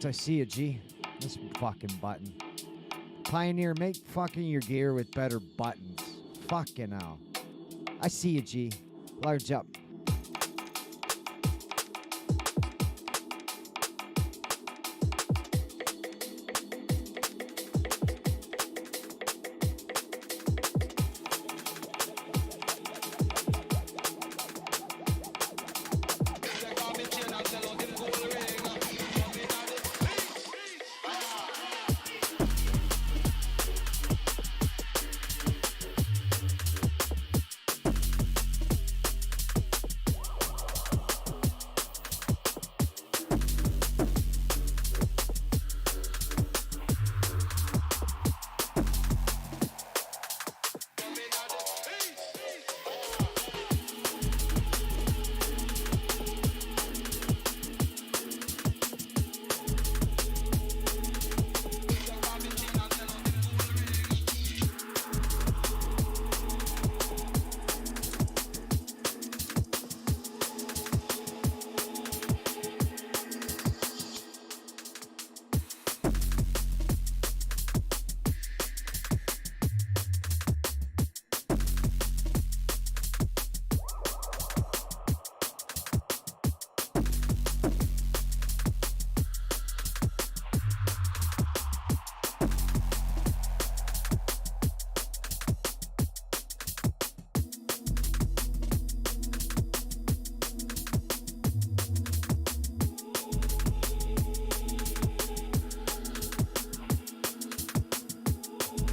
I see you, G. This fucking button. Pioneer, make fucking your gear with better buttons. Fucking hell. I see you, G. Large up.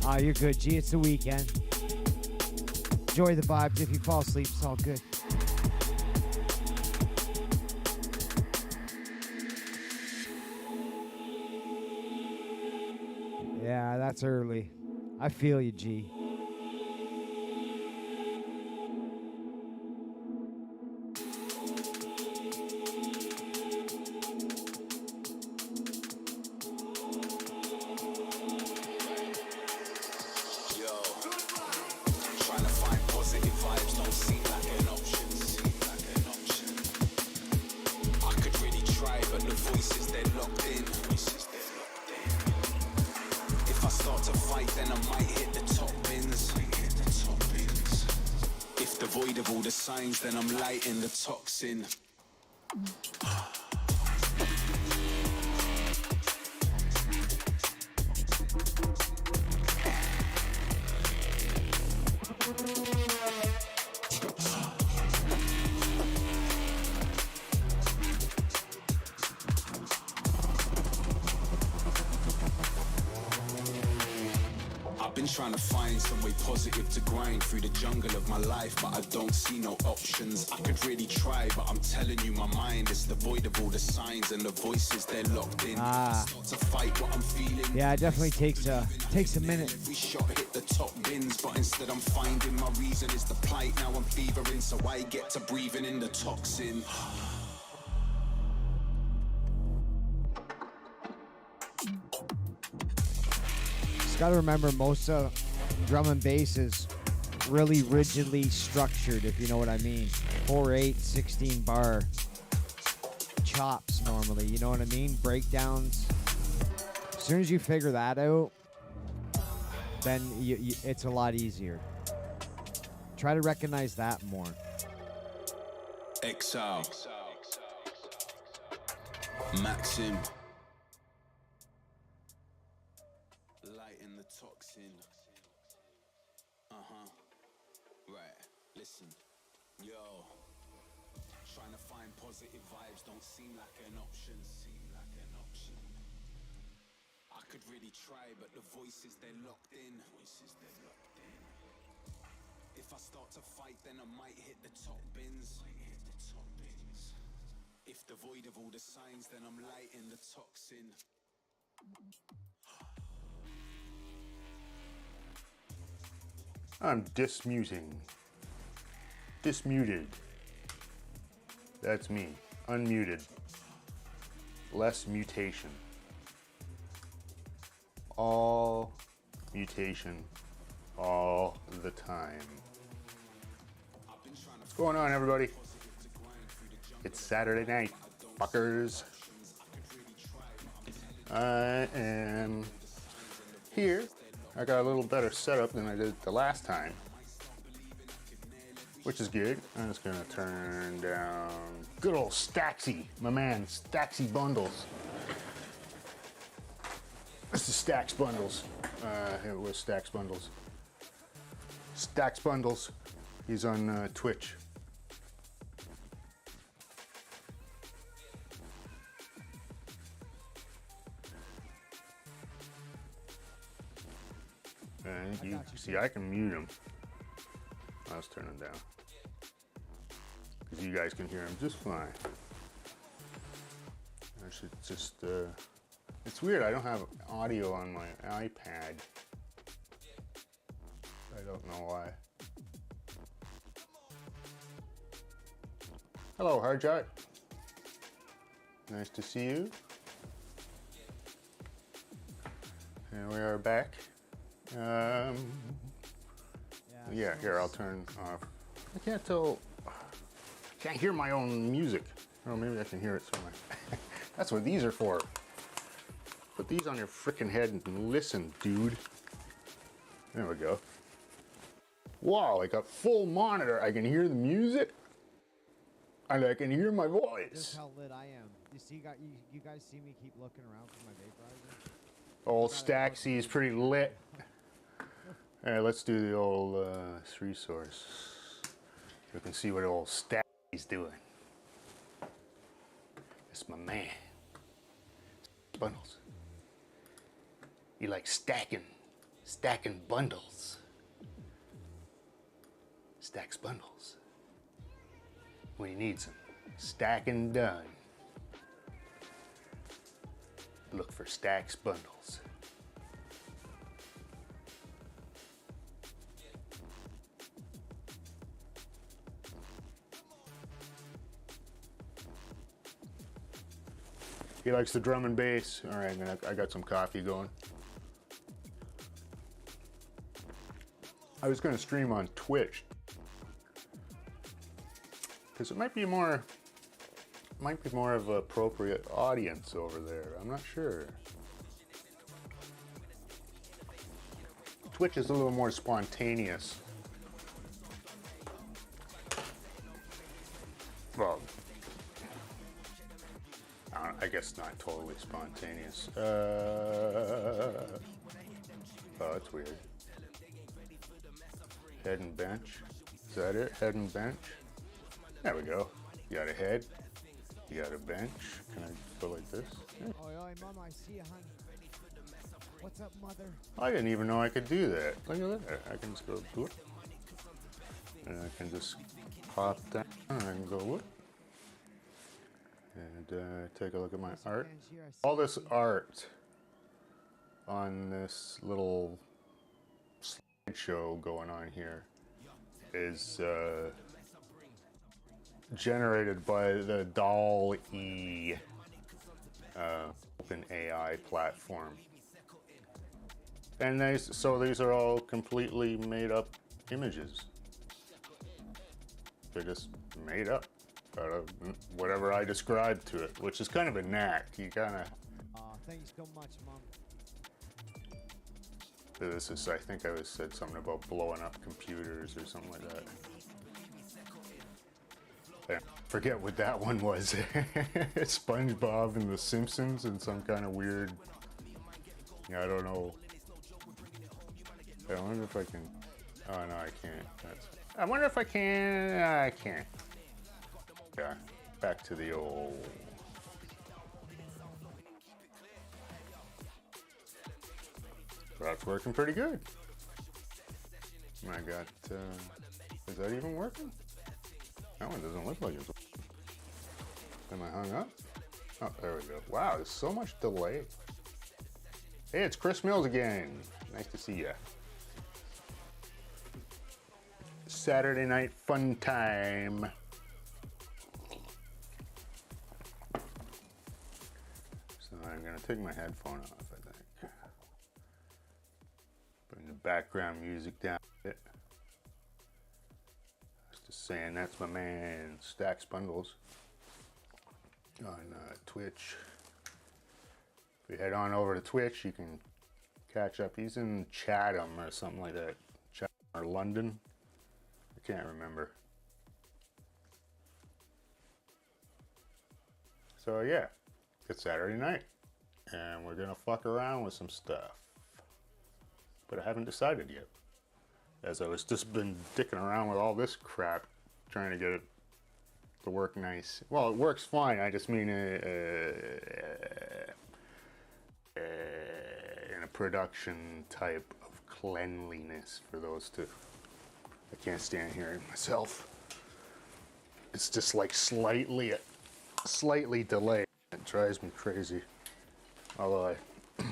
Oh, you're good, G. It's the weekend. Enjoy the vibes. If you fall asleep, it's all good. Yeah, that's early. I feel you, G. Then I'm lighting the toxin. Trying to find some way positive to grind through the jungle of my life, but I don't see no options. I could really try, but I'm telling you, my mind is devoid of all the signs and the voices, they're locked in. Start to fight what I'm feeling. Yeah, it definitely takes a minute. Every shot hit the top bins, but instead I'm finding my reason is the plight. Now I'm fevering, so I get to breathing in the toxin. Got to remember, most of drum and bass is really rigidly structured, if you know what I mean. 4/8, 16 bar chops normally, you know what I mean? Breakdowns. As soon as you figure that out, then it's a lot easier. Try to recognize that more. Exile. Maxim. Lighting the toxin. Right, listen. Yo. Trying to find positive vibes don't seem like an option. I could really try, but the voices, they're locked in. If I start to fight, then I might hit the top bins. If devoid of all the signs, then I'm lighting the toxin. I'm dismuting. Dismuted. That's me. Unmuted. Less mutation. All mutation. All the time. What's going on, everybody? It's Saturday night, fuckers. I am here. I got a little better setup than I did the last time, which is good. I'm just gonna turn down good old Staxy, my man, Staxy Bundles. This is Stax Bundles. It was Stax Bundles. Stax Bundles. He's on Twitch. And you see, I can mute him. Let's turn him down, because you guys can hear him just fine. I should just, it's weird, I don't have audio on my iPad. I don't know why. Hello, Hardjot. Nice to see you. And we are back. Yeah, here, I'll turn off. I can't tell, I can't hear my own music. Oh, maybe I can hear it somewhere. That's what these are for. Put these on your frickin' head and listen, dude. There we go. Wow, like a full monitor. I can hear the music, and I can hear my voice. This is how lit I am. You see, you guys see me keep looking around for my vaporizer? Old Staxy is pretty lit. Alright, let's do the old 3-source. You can see what old Staxy's doing. It's my man. Bundles. You like stacking bundles. Stacks bundles. When you need some stacking done, look for Stacks Bundles. He likes the drum and bass. All right, I got some coffee going. I was gonna stream on Twitch, because it might be more of an appropriate audience over there. I'm not sure. Twitch is a little more spontaneous. Well, I guess not totally spontaneous. Oh, that's weird. Head and bench. Is that it? Head and bench? There we go. You got a head. You got a bench. Can I go like this? Yeah. Oi, mama, I see you, hon. What's up, mother? I didn't even know I could do that. Look at that. I can just go whoop. And I can just pop down and I can go whoop. And take a look at my art. All this art on this little slideshow going on here is generated by the DALL-E OpenAI platform. And these are all completely made up images. They're just made up out of whatever I described to it, which is kind of a knack. You kind of... Thank you so much, Mom. This is, I think I said something about blowing up computers or something like that. I forget what that one was. SpongeBob and The Simpsons and some kind of weird... I don't know. I wonder if I can... Oh, no, I can't. I wonder if I can... I can't. Yeah, back to the old... That's working pretty good. I got... is that even working? That one doesn't look like it's... Am I hung up? Oh, there we go. Wow, there's so much delay. Hey, it's Chris Mills again. Nice to see ya. Saturday night fun time. So I'm gonna take my headphone off, I think. Bring the background music down a bit. Just saying, that's my man, Stax Bundles on Twitch. If you head on over to Twitch, you can catch up. He's in Chatham or something like that. Chatham or London. I can't remember. So yeah, it's Saturday night and we're gonna fuck around with some stuff. But I haven't decided yet. As I was just been dicking around with all this crap, trying to get it to work nice. Well, it works fine. I just mean in a production type of cleanliness for those two. I can't stand hearing myself. It's just like slightly delayed. It drives me crazy. Although I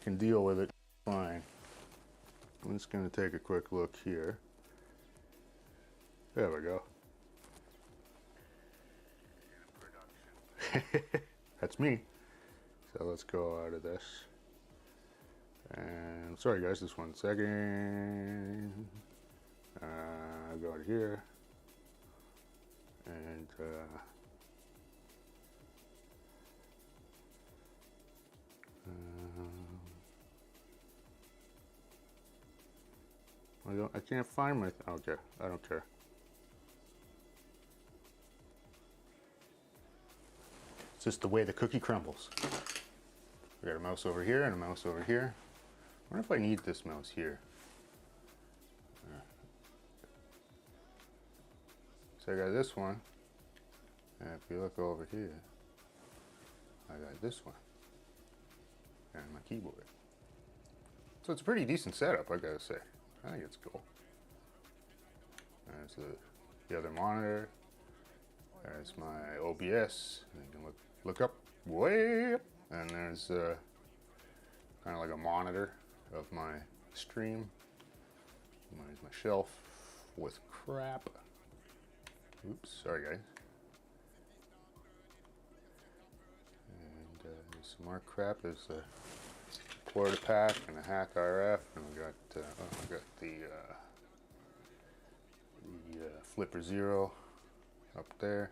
can deal with it fine. I'm just going to take a quick look here. There we go. That's me. So let's go out of this. And sorry guys, just 1 second. Go to here. And I can't find my, okay, I don't care. It's just the way the cookie crumbles. I got a mouse over here and a mouse over here. I wonder if I need this mouse here. So I got this one, and if you look over here, I got this one, and my keyboard. So it's a pretty decent setup, I gotta say. I think it's cool. There's the other monitor. There's my OBS. You can look up, way up, and there's kind of like a monitor of my stream. There's my shelf with crap. Oops, sorry guys. And there's some more crap. There's a Florida pack and a hack RF, and I got the Flipper Zero up there.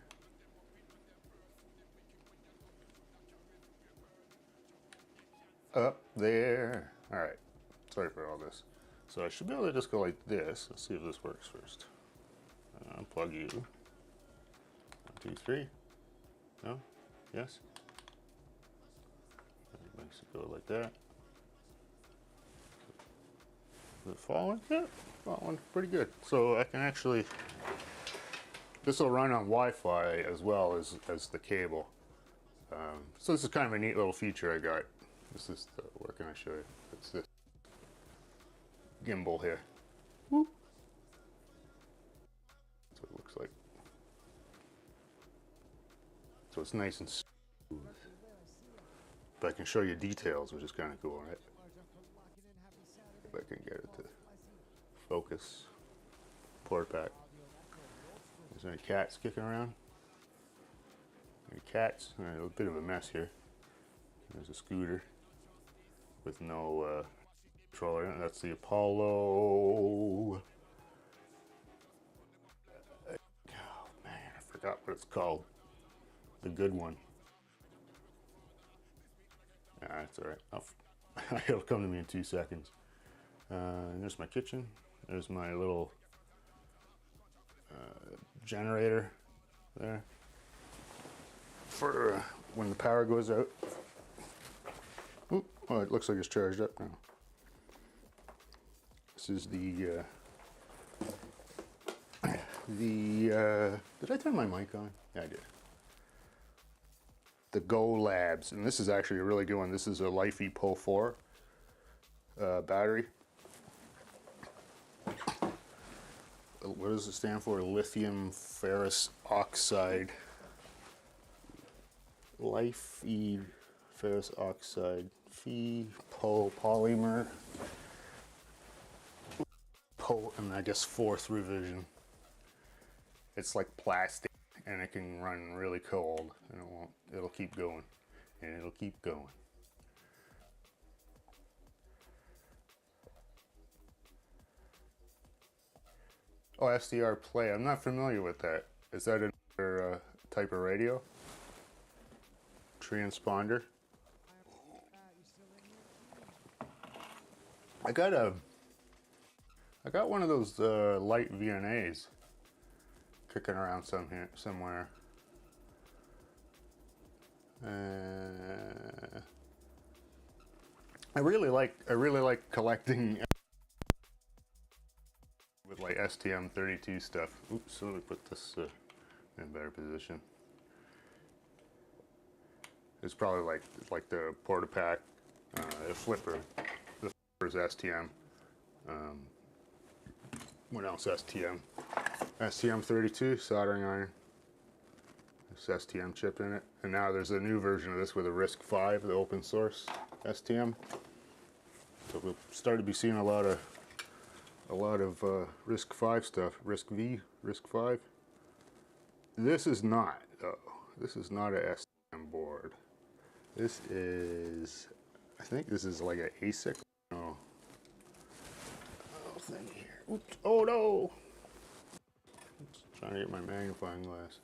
Up there. All right. Sorry for all this. So I should be able to just go like this. Let's see if this works first. Unplug you. 1, 2, 3. No? Yes? Makes it go like that. Is it following? Yeah, following pretty good. So I can actually, this will run on Wi-Fi as well as the cable. So this is kind of a neat little feature I got. This is the, where can I show you? It's this gimbal here. Whoop. That's what it looks like. So it's nice and smooth. But I can show you details, which is kind of cool, right? If I can get it to focus. Port pack. Is there any cats kicking around? Any cats? All right, a bit of a mess here. There's a scooter with no controller in it. That's the Apollo. Oh man, I forgot what it's called. The good one. That's alright. It'll come to me in 2 seconds. There's my kitchen. There's my little generator there for when the power goes out. Oop, oh, it looks like it's charged up now. This is the did I turn my mic on? Yeah, I did. The Go Labs, and this is actually a really good one. This is a Lifey Po 4 battery. What does it stand for? Lithium ferrous oxide. Lifey ferrous oxide. Phe Po polymer. Po, and I guess 4th revision. It's like plastic, and it can run really cold, and it'll keep going, and it'll keep going. Oh, SDR Play. I'm not familiar with that. Is that another type of radio? Transponder? I got one of those light VNAs kicking around somewhere. I really like collecting with like STM32 stuff. Oops, so let me put this in a better position. It's probably like the Portapack, the flipper. The flipper's STM. What else? STM. STM32 soldering iron. This STM chip in it, and now there's a new version of this with a RISC-V, the open source STM. So we'll start to be seeing a lot of RISC-V stuff. RISC-V. This is not though. This is not a STM board. This is, I think this is like an ASIC. No. Oh, thing here. Oops. Oh no! Just trying to get my magnifying glass.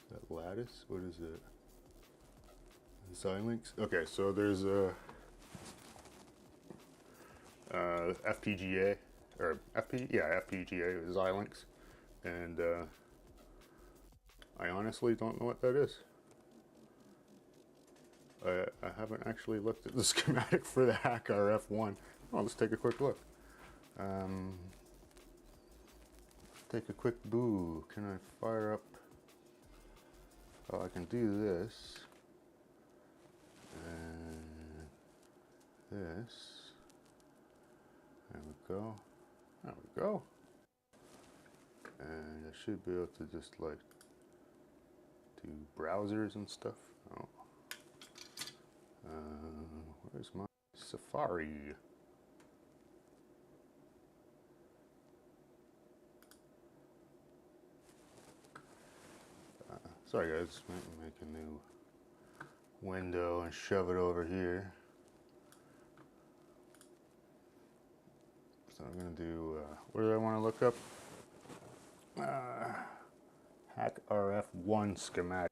Is that lattice? What is it? Xilinx? Okay, so there's a FPGA, or FPGA is Xilinx, and I honestly don't know what that is. I haven't actually looked at the schematic for the Hack RF1. Oh, let's take a quick look. Take a quick boo. Can I fire up? Oh, I can do this. And this. There we go. There we go. And I should be able to just like do browsers and stuff. Oh. Where's my Safari? Sorry guys, make a new window and shove it over here. So I'm gonna do, what do I want to look up? Hack RF1 schematic.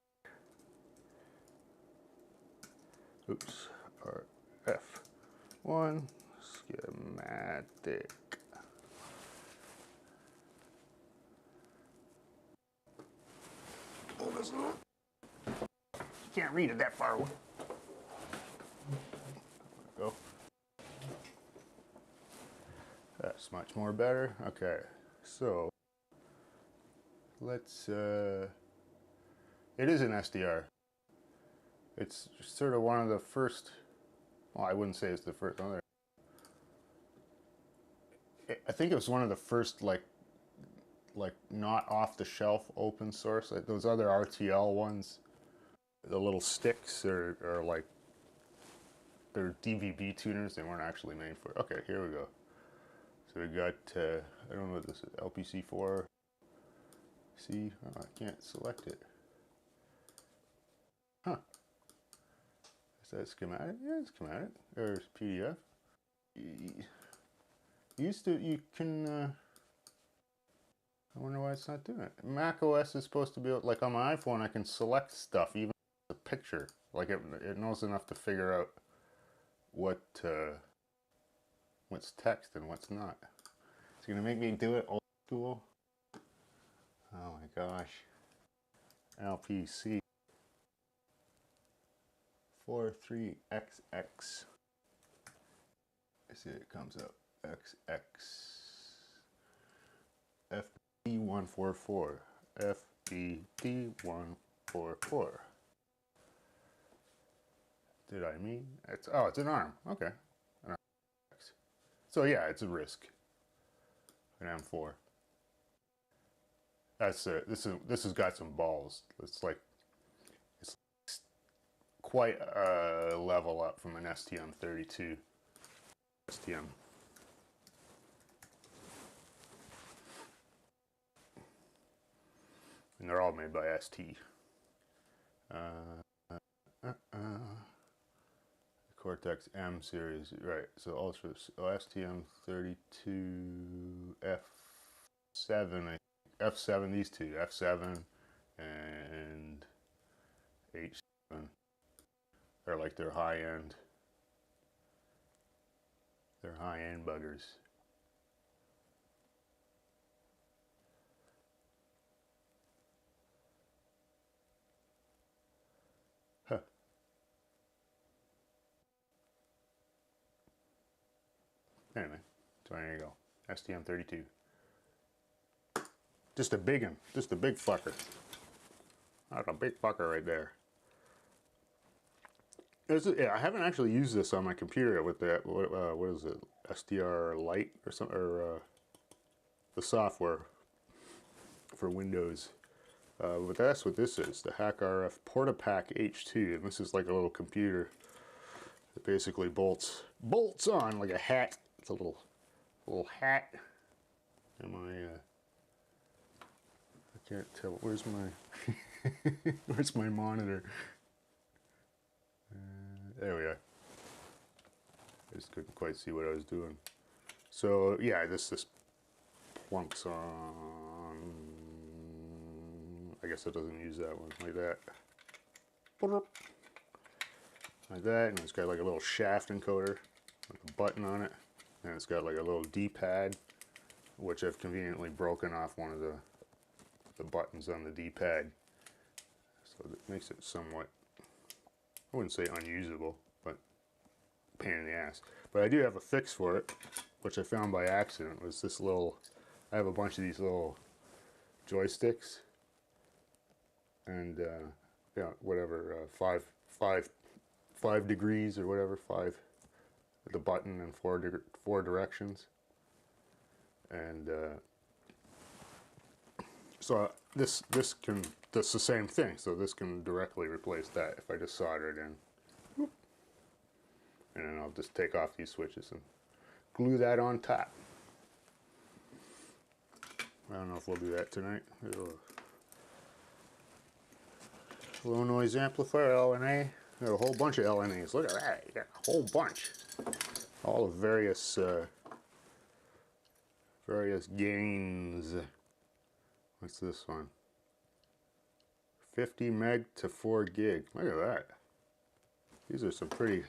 Oops, RF1 schematic. Oh, that's not. You can't read it that far away. There we go. That's much more better. Okay, so let's. It is an SDR. It's sort of one of the first. Well, I wouldn't say it's the first. I think it was one of the first like not off the shelf open source. Like those other RTL ones, the little sticks are like they're DVB tuners. They weren't actually made for it. Okay, here we go. So we got I don't know what this is. LPC4. See, oh, I can't select it. Huh? Is that schematic? Yeah, it's schematic. There's PDF. You can. I wonder why it's not doing it. Mac OS is supposed to be like on my iPhone. I can select stuff, even the picture. Like it knows enough to figure out what's text and what's not. It's gonna make me do it old school. Oh my gosh. LPC 43XX. I see it comes up. XX. FB144. FBD144. Did I mean? It's an ARM. Okay. An ARM. So yeah, it's a RISC. An M4. That's this has got some balls. It's quite a level up from an STM32. STM. And they're all made by ST. Cortex M series, right? So Ultra, STM32 F7, F7. These two, F7 and H7, are like their high end They're high-end buggers. Huh. Anyway, so there you go. STM32. Just a big one. Just a big fucker. That's a big fucker right there. Yeah, I haven't actually used this on my computer with that. What is it? SDR Lite or something, or the software for Windows. But that's what this is. The Hack RF PortaPack H2, and this is like a little computer that basically bolts on like a hat. It's a little hat. And I can't tell. Where's my monitor? There we are. I just couldn't quite see what I was doing. So yeah, this plunks on. I guess it doesn't use that one like that. Like that, and it's got like a little shaft encoder, like a button on it, and it's got like a little D-pad, which I've conveniently broken off one of the buttons on the D-pad, so that makes it somewhat, I wouldn't say unusable, but pain in the ass. But I do have a fix for it, which I found by accident. Was this little, I have a bunch of these little joysticks, and yeah, whatever, five degrees or whatever, the button and four directions, and so this can, that's the same thing. So this can directly replace that if I just solder it in. Whoop. And then I'll just take off these switches and glue that on top. I don't know if we'll do that tonight. Low noise amplifier, LNA. Got a whole bunch of LNAs. Look at that. You got a whole bunch. All of various gains. What's this one? 50 meg to 4 gig. Look at that. These are some pretty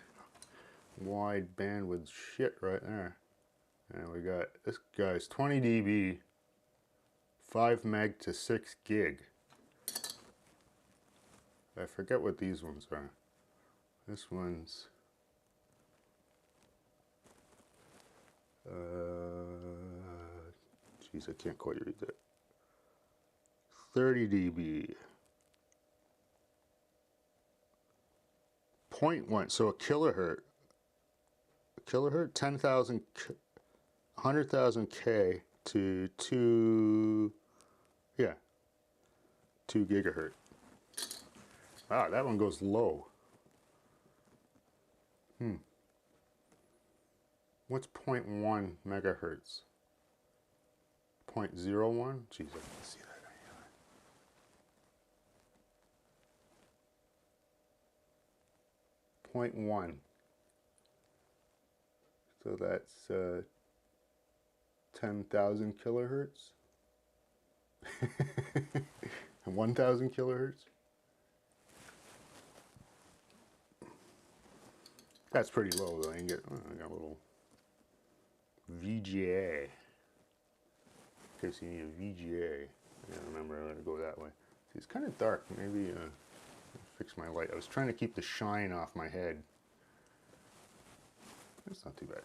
wide bandwidth shit right there. And we got, this guy's 20 dB, 5 meg to 6 gig. I forget what these ones are. This one's geez, I can't quite read that. 30 dB. 0.1, so a kilohertz. A kilohertz, 10,000, 100,000 K to 2 gigahertz. Wow, that one goes low. What's 0.1 megahertz? 0.01? Jeez, I can see that. 0.1. So that's 10,000 kilohertz. 1,000 kilohertz. That's pretty low though. I can get, I got a little VGA. In case you need a VGA. I gotta remember how to go that way. See, it's kind of dark. Maybe fix my light. I was trying to keep the shine off my head. It's not too bad.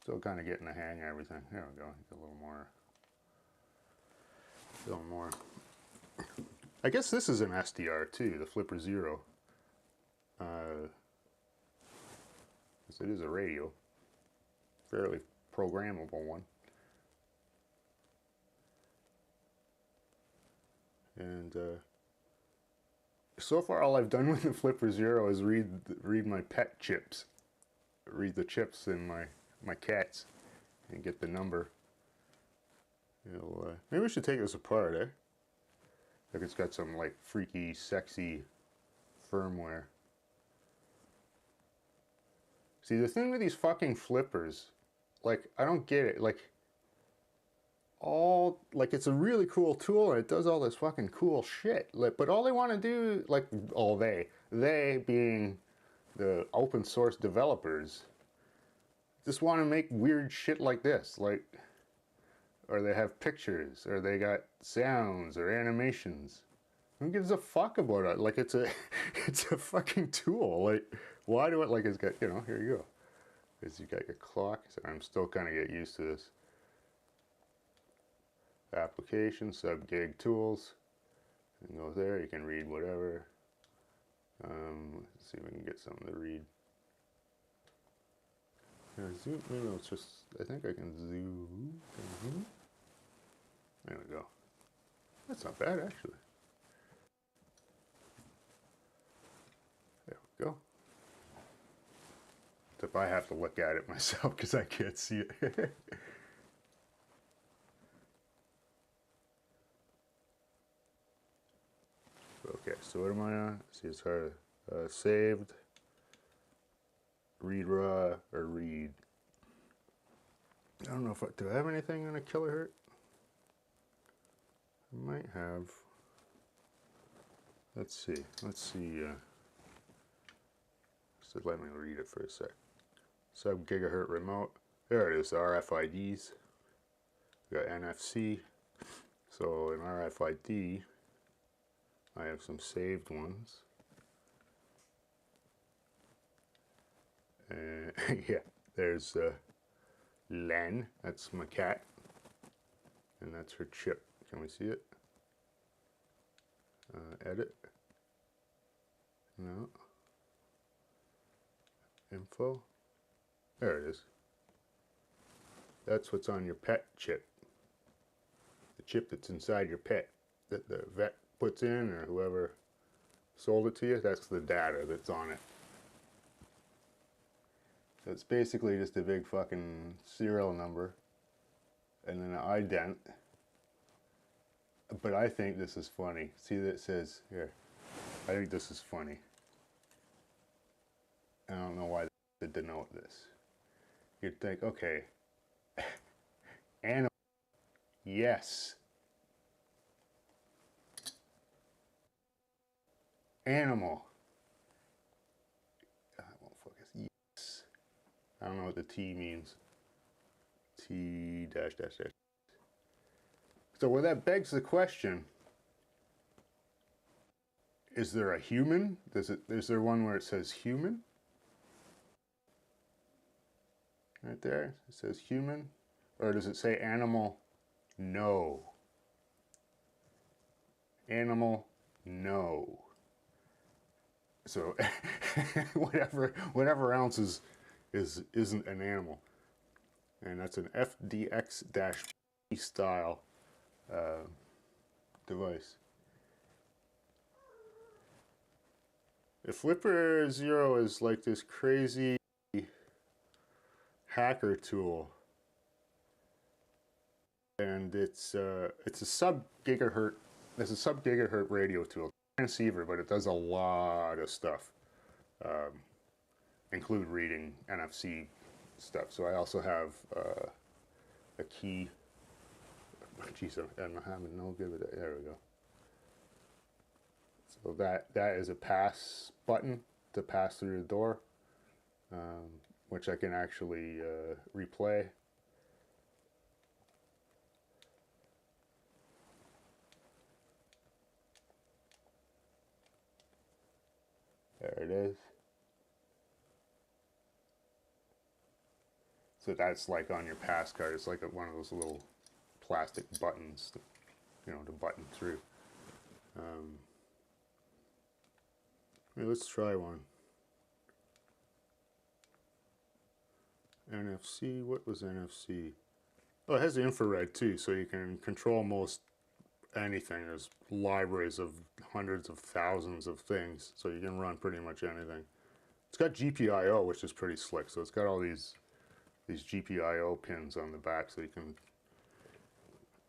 Still kind of getting the hang of everything. There we go. Get a little more. I guess this is an SDR too, the Flipper Zero. It is a radio, fairly programmable one. And so far, all I've done with the Flipper Zero is read my pet chips, read the chips in my cats, and get the number. Maybe we should take this apart, eh? Like it's got some like freaky, sexy firmware. See, the thing with these fucking flippers, like, I don't get it. Like, it's a really cool tool and it does all this fucking cool shit. Like, but all they want to do, like, they being the open source developers, just want to make weird shit like this, like, or they have pictures, or they got sounds or animations. Who gives a fuck about it? Like, it's a it's a fucking tool. Like, why do it? Like, it's got, you know, here you go. Is you got your clock. So I'm still kind of get used to this. Application, sub gig tools. And go there. You can read whatever. Let's see if we can get something to read. Here, zoom. No, it's just. I think I can zoom. There we go. That's not bad, actually. There we go. Except I have to look at it myself because I can't see it. Okay, so what am I on? See, it's hard. Saved, read raw, or read. I don't know if do I have anything on a kilohertz? I might have. Let's see. So let me read it for a sec. Sub gigahertz remote. There it is. The RFIDs. We got NFC. So in RFID, I have some saved ones. Yeah, there's Len, that's my cat, and that's her chip. Can we see it? Edit. No. Info. There it is. That's what's on your pet chip. The chip that's inside your pet that the vet puts in, or whoever sold it to you, that's the data that's on it. So it's basically just a big fucking serial number and then an ident. But I think this is funny. See that it says here. I think this is funny. I don't know why they denote this. You'd think, okay, animal, yes. Animal. I won't focus. Yes. I don't know what the T means. T dash dash dash. So well, that begs the question: is there a human? Is there one where it says human? Right there, it says human, or does it say animal? No. Animal, no. So whatever else isn't an animal, and that's an FDX-P style device. If Flipper Zero is like this crazy hacker tool, and it's a sub-gigahertz. It's a sub-gigahertz radio tool, transceiver, but it does a lot of stuff, include reading NFC stuff. So I also have a key. Geez, I'm having no good with it. There we go. So that is a pass button to pass through the door, which I can actually replay. There it is. So that's like on your pass card. It's like one of those little plastic buttons, to button through. Let's try one. NFC, what was NFC? Oh, it has the infrared too, so you can control most anything. There's libraries of hundreds of thousands of things, so you can run pretty much anything. It's got GPIO, which is pretty slick, so it's got all these GPIO pins on the back, so you can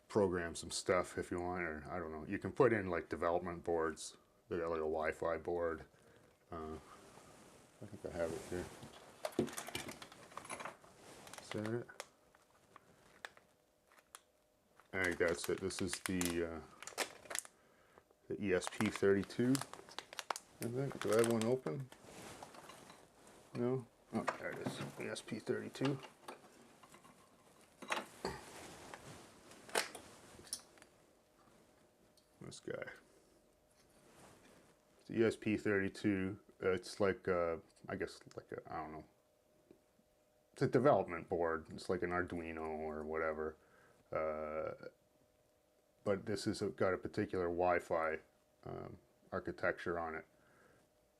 program some stuff if you want, or I don't know. You can put in like development boards. They got like a Wi-Fi board. I think I have it here. Is that it? I think that's it. This is the ESP32. I think. Do I have one open? No. Oh, there it is, ESP32. This guy. It's the ESP32. It's like, I guess, like a, I don't know. It's a development board. It's like an Arduino or whatever. But this has got a particular Wi-Fi architecture on it.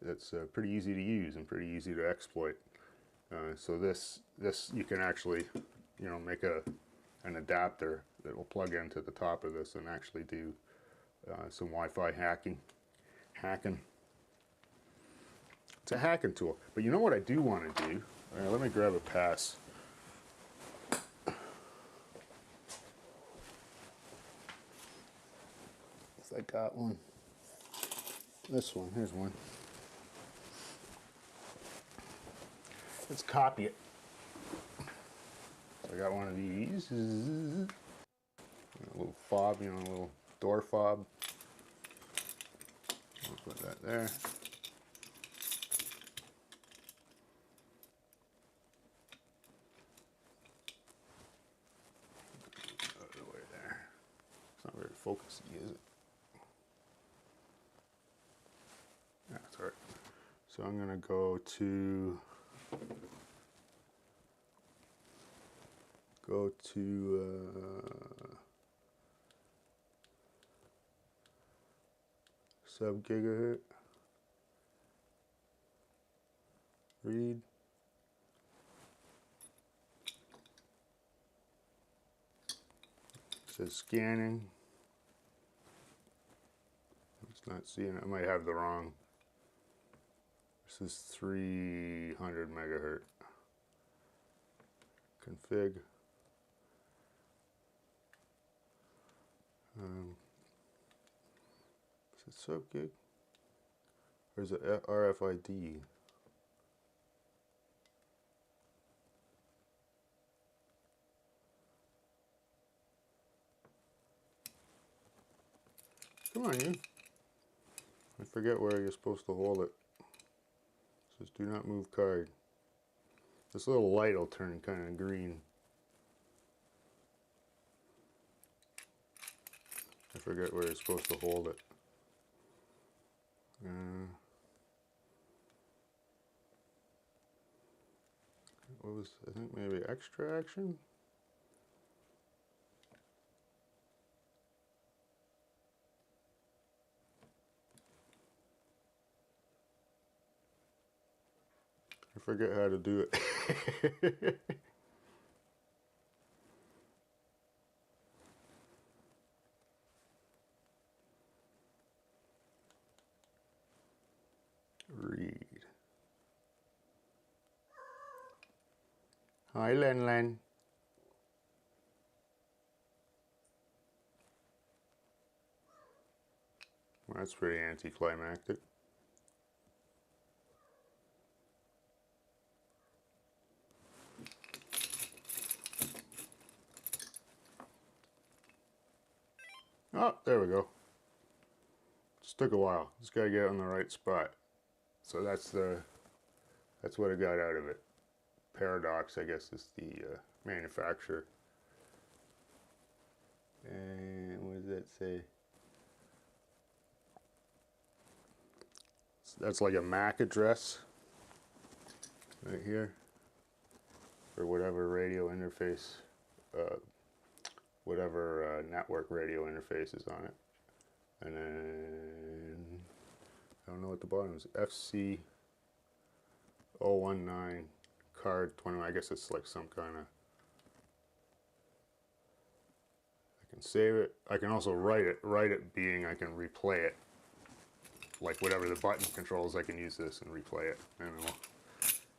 It's pretty easy to use and pretty easy to exploit. So this you can actually, you know, make an adapter that will plug into the top of this and actually do some Wi-Fi hacking. It's a hacking tool. But you know what I do want to do? Let me grab a pass. If I got one. This one, here's one. Let's copy it. I got one of these. A little fob, you know, a little door fob. I'll put that there. Out of the way there. It's not very focusy, is it? Yeah, that's all right. So I'm going to go to sub-gigahertz, read, it says scanning, it's not seeing it, I might have the wrong, this is 300 megahertz, config. Is it sub-gig? Or is it RFID? Come on, you. I forget where you're supposed to hold it. It says do not move card. This little light will turn kind of green. I forget where you're supposed to hold it. What was, I think maybe extra action? I forget how to do it. Read. Hi, Len Len. Well, that's pretty anticlimactic. Oh, there we go. Just took a while. Just gotta get it on the right spot. So that's what I got out of it. Paradox, I guess, is the manufacturer. And what does that say? So that's like a MAC address right here for whatever radio interface, whatever network radio interface is on it. And then I don't know what the bottom is. FC 019 card 21. I guess it's like some kind of. I can save it. I can also write it. Write it being I can replay it. Like whatever the button controls, I can use this and replay it, and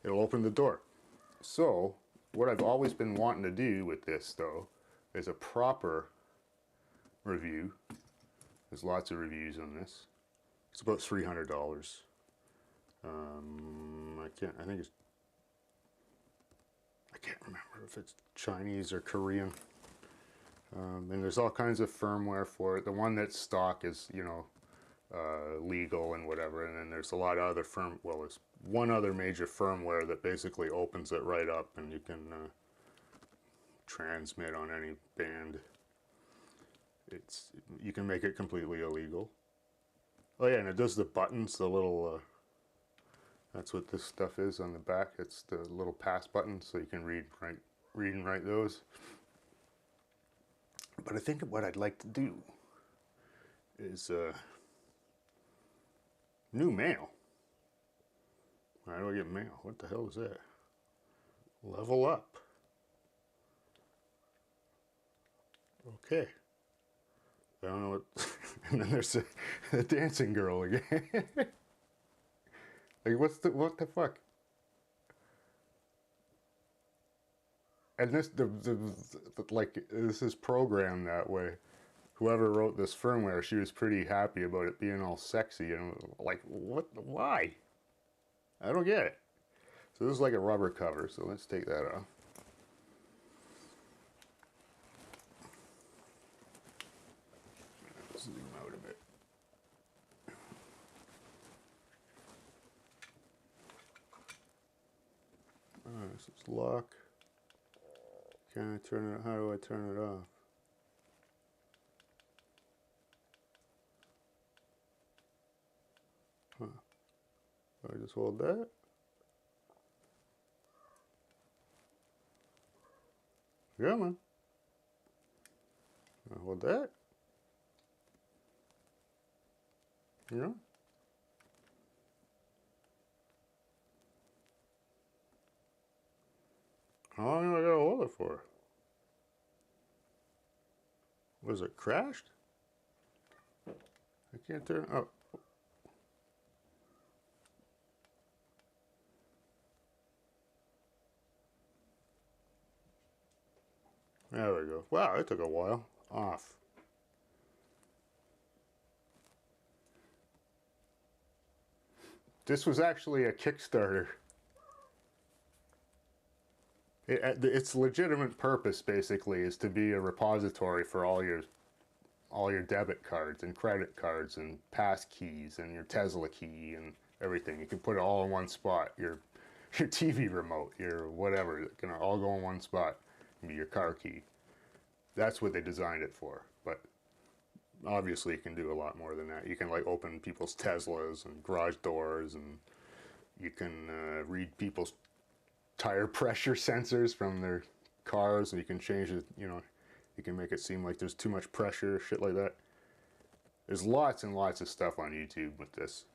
it'll open the door. So what I've always been wanting to do with this, though, is a proper review. There's lots of reviews on this. It's about $300. I can't remember if it's Chinese or Korean. And there's all kinds of firmware for it. The one that's stock is, you know, legal and whatever, and then there's a lot of other well, there's one other major firmware that basically opens it right up and you can transmit on any band. You can make it completely illegal. Oh yeah, and it does the buttons, the little that's what this stuff is on the back. It's the little pass buttons, so you can read and write those. But I think what I'd like to do is new mail. How do I get mail? What the hell is that? Level up. Okay. I don't know what. And then there's the dancing girl again. Like what the fuck? And this like this is programmed that way. Whoever wrote this firmware, she was pretty happy about it being all sexy, and like, what? Why? I don't get it. So this is like a rubber cover, so let's take that off. Zoom out a bit. Alright, so it's lock. Can I turn it? How do I turn it off? Huh. I just hold that. Yeah, man. I hold that. Yeah. How long do I gotta hold it for? Was it crashed? I can't turn. Oh. There we go. Wow, it took a while. Off. This was actually a Kickstarter. Its legitimate purpose, basically, is to be a repository for all your debit cards and credit cards and pass keys and your Tesla key and everything. You can put it all in one spot. Your TV remote, your whatever, it can all go in one spot. Be your car key. That's what they designed it for. But obviously you can do a lot more than that. You can like open people's Teslas and garage doors, and you can read people's tire pressure sensors from their cars, and you can change it, you know, you can make it seem like there's too much pressure, shit like that. There's lots and lots of stuff on YouTube with this.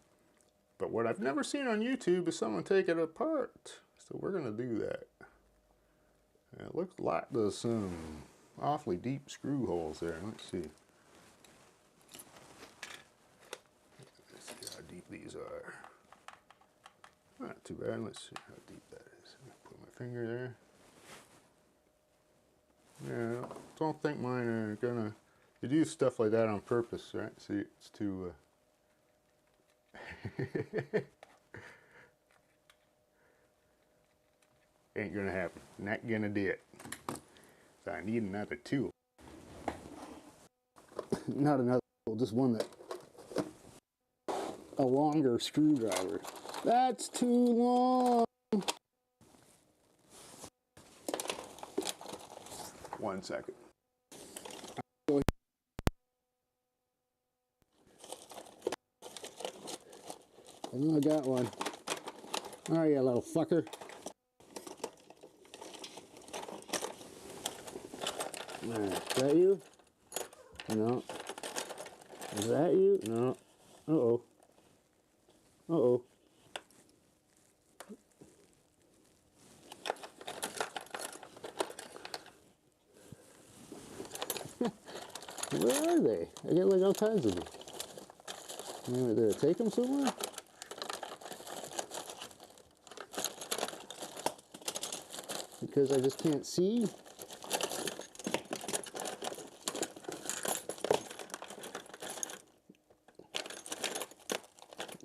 But what I've never seen on YouTube is someone take it apart. So we're gonna do that. And it looks like there's some awfully deep screw holes there. Let's see. Let's see how deep these are. Not too bad. Let's see how deep that is. Put my finger there. Yeah, don't think mine are gonna. You do stuff like that on purpose, right? See, it's too. Ain't gonna happen. Not gonna do it. So I need another tool. Not another tool, just one that. A longer screwdriver. That's too long. 1 second. I know I got one. Oh, you little fucker. Is that you? No. Is that you? No. Uh-oh. Uh-oh. Where are they? I get like all kinds of them. Did I take them somewhere? Because I just can't see.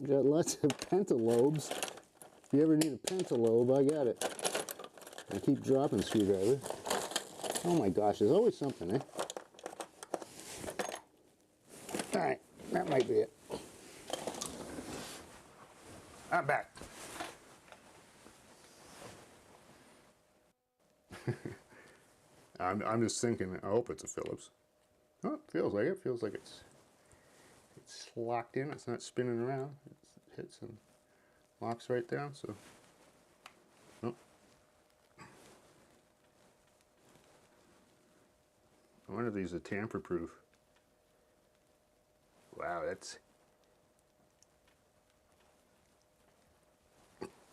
Got lots of pentalobes. If you ever need a pentalobe, I got it. I keep dropping screwdriver. Oh my gosh, there's always something, eh? Alright, that might be it. I'm back. I'm just thinking, I hope it's a Phillips. Oh, it feels like it. Feels like it's locked in. It's not spinning around. It hits and locks right down. So, oh. I wonder if these are tamper proof. Wow, that's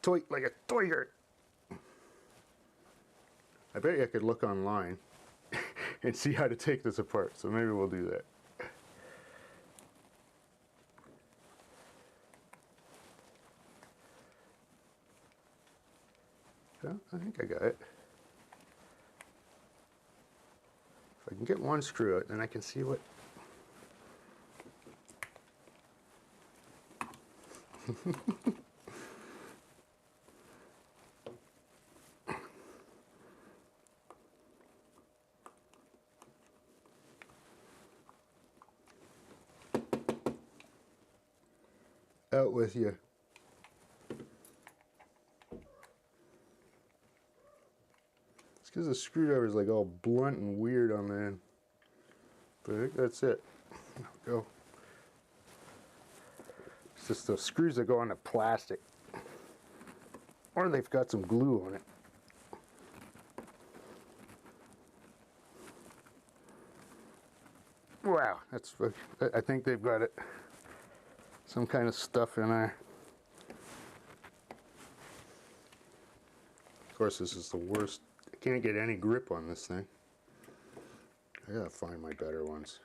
toy, like a toy hurt. I bet you I could look online and see how to take this apart. So maybe we'll do that. Well, I think I got it. If I can get one screw out, then I can see what. Out with you. It's because the screwdriver is like all blunt and weird on the end. But I think that's it. There we go. It's just the screws that go on the plastic. Or they've got some glue on it. Wow, that's. I think they've got it. Some kind of stuff in there. Of course, this is the worst. I can't get any grip on this thing. I gotta find my better ones.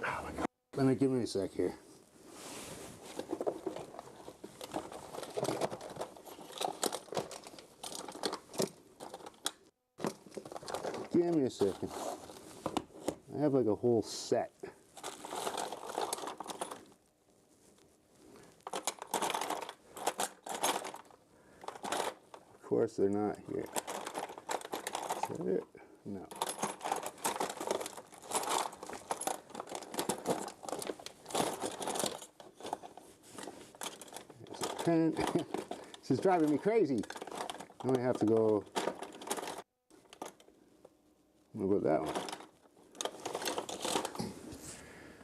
Oh my God. Let me give me a sec here. Give me a second. I have like a whole set. Of course they're not here. Is that it? No. There's a pen. This is driving me crazy. Now I have to go. What about that one?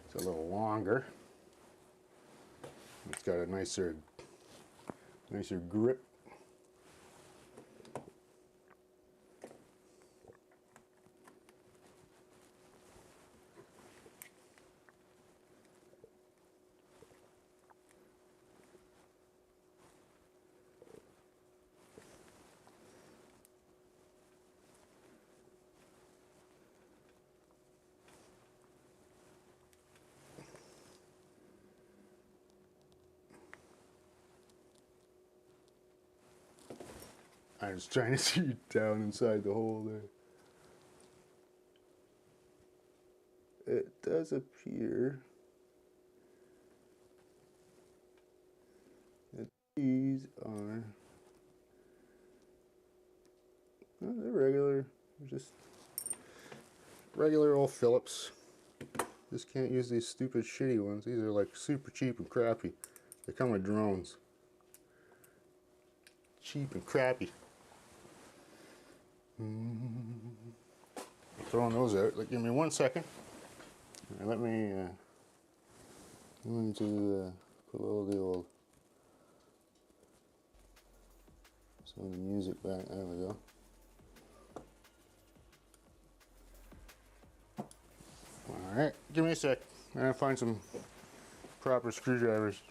It's a little longer. It's got a nicer grip. I was trying to see down inside the hole there. It does appear that these are, well, they're regular, just regular old Phillips. Just can't use these stupid shitty ones. These are like super cheap and crappy. They come with drones. Cheap and crappy. I'm throwing those out. Like, give me 1 second. Right, let me go into put a little the old some of the music back. There we go. All right, give me a sec. I'm gonna find some proper screwdrivers.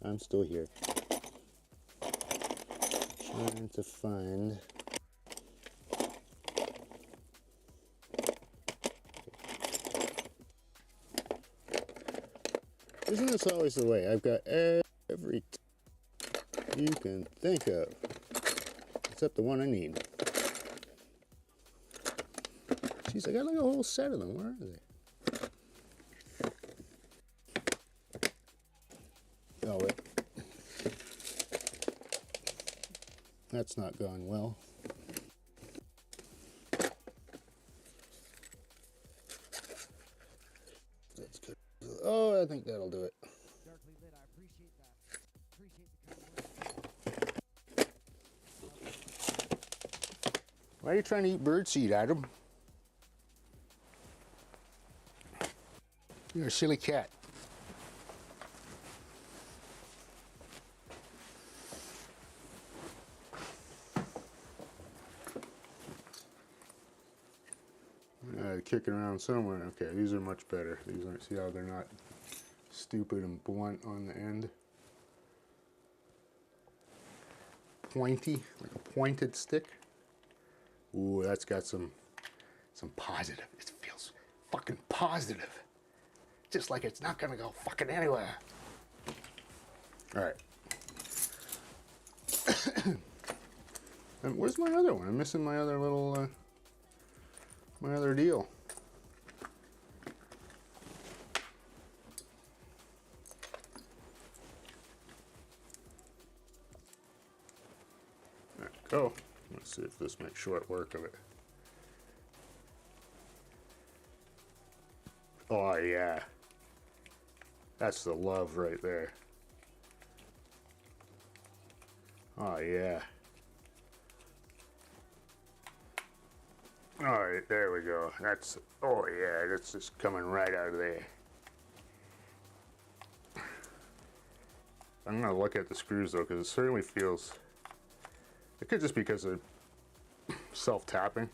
I'm still here. Trying to find. Isn't this always the way? I've got every you can think of, except the one I need. Jeez, I got like a whole set of them. Where are they? Oh, wait. That's not going well. That's good. Oh, I think that'll do it. Darkly lit, I appreciate that. Appreciate the kind words. Why are you trying to eat birdseed, Adam? You're a silly cat. Kicking around somewhere. Okay, these are much better. These aren't, see how they're not stupid and blunt on the end. Pointy, like a pointed stick. Ooh, that's got some positive. It feels fucking positive. Just like it's not gonna go fucking anywhere. All right. And where's my other one? I'm missing my other little, my other deal. There we go. Let's see if this makes short work of it. Oh yeah. That's the love right there. Oh yeah. All right, there we go. That's, oh yeah, that's just coming right out of there. I'm gonna look at the screws though, because it certainly feels, it could just be because of self-tapping,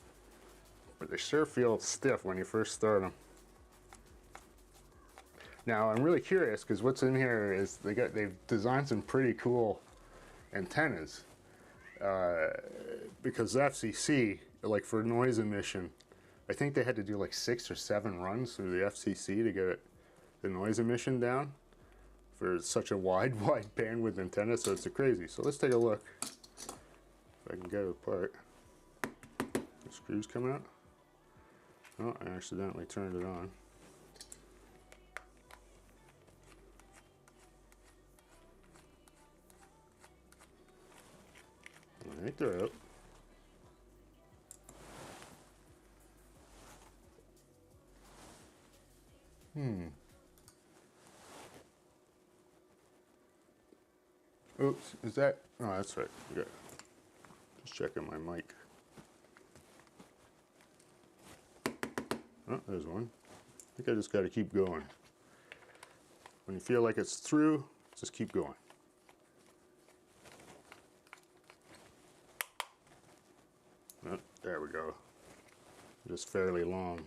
but they sure feel stiff when you first start them. Now I'm really curious because what's in here is they've designed some pretty cool antennas, because FCC, like for noise emission, I think they had to do like 6 or 7 runs through the FCC to get the noise emission down for such a wide bandwidth antenna, so it's crazy. So let's take a look if I can get it apart. The screws come out. Oh, I accidentally turned it on. I think they're out. Oops, is that? Oh, that's right. Okay. Just checking my mic. Oh, there's one. I think I just got to keep going. When you feel like it's through, just keep going. Oh, there we go. Just fairly long.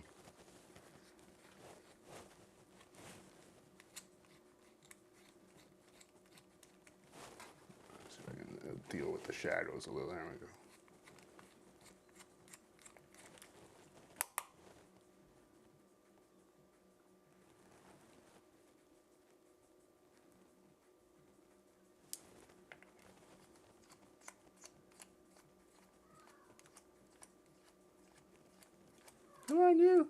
See if I can deal with the shadows a little. There we go. Come on, you.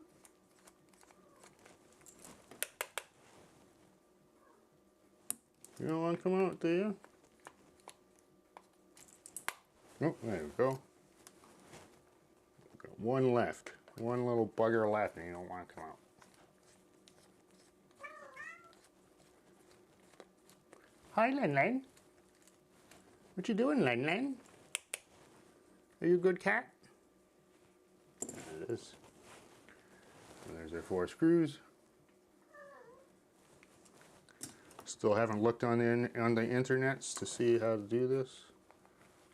You don't want to come out, do you? Oh, there we go. Got one left. One little bugger left, and you don't want to come out. Hi, Len Len. What you doing, Len Len? Are you a good cat? There it is. And there's our 4 screws. Still haven't looked on the internets to see how to do this,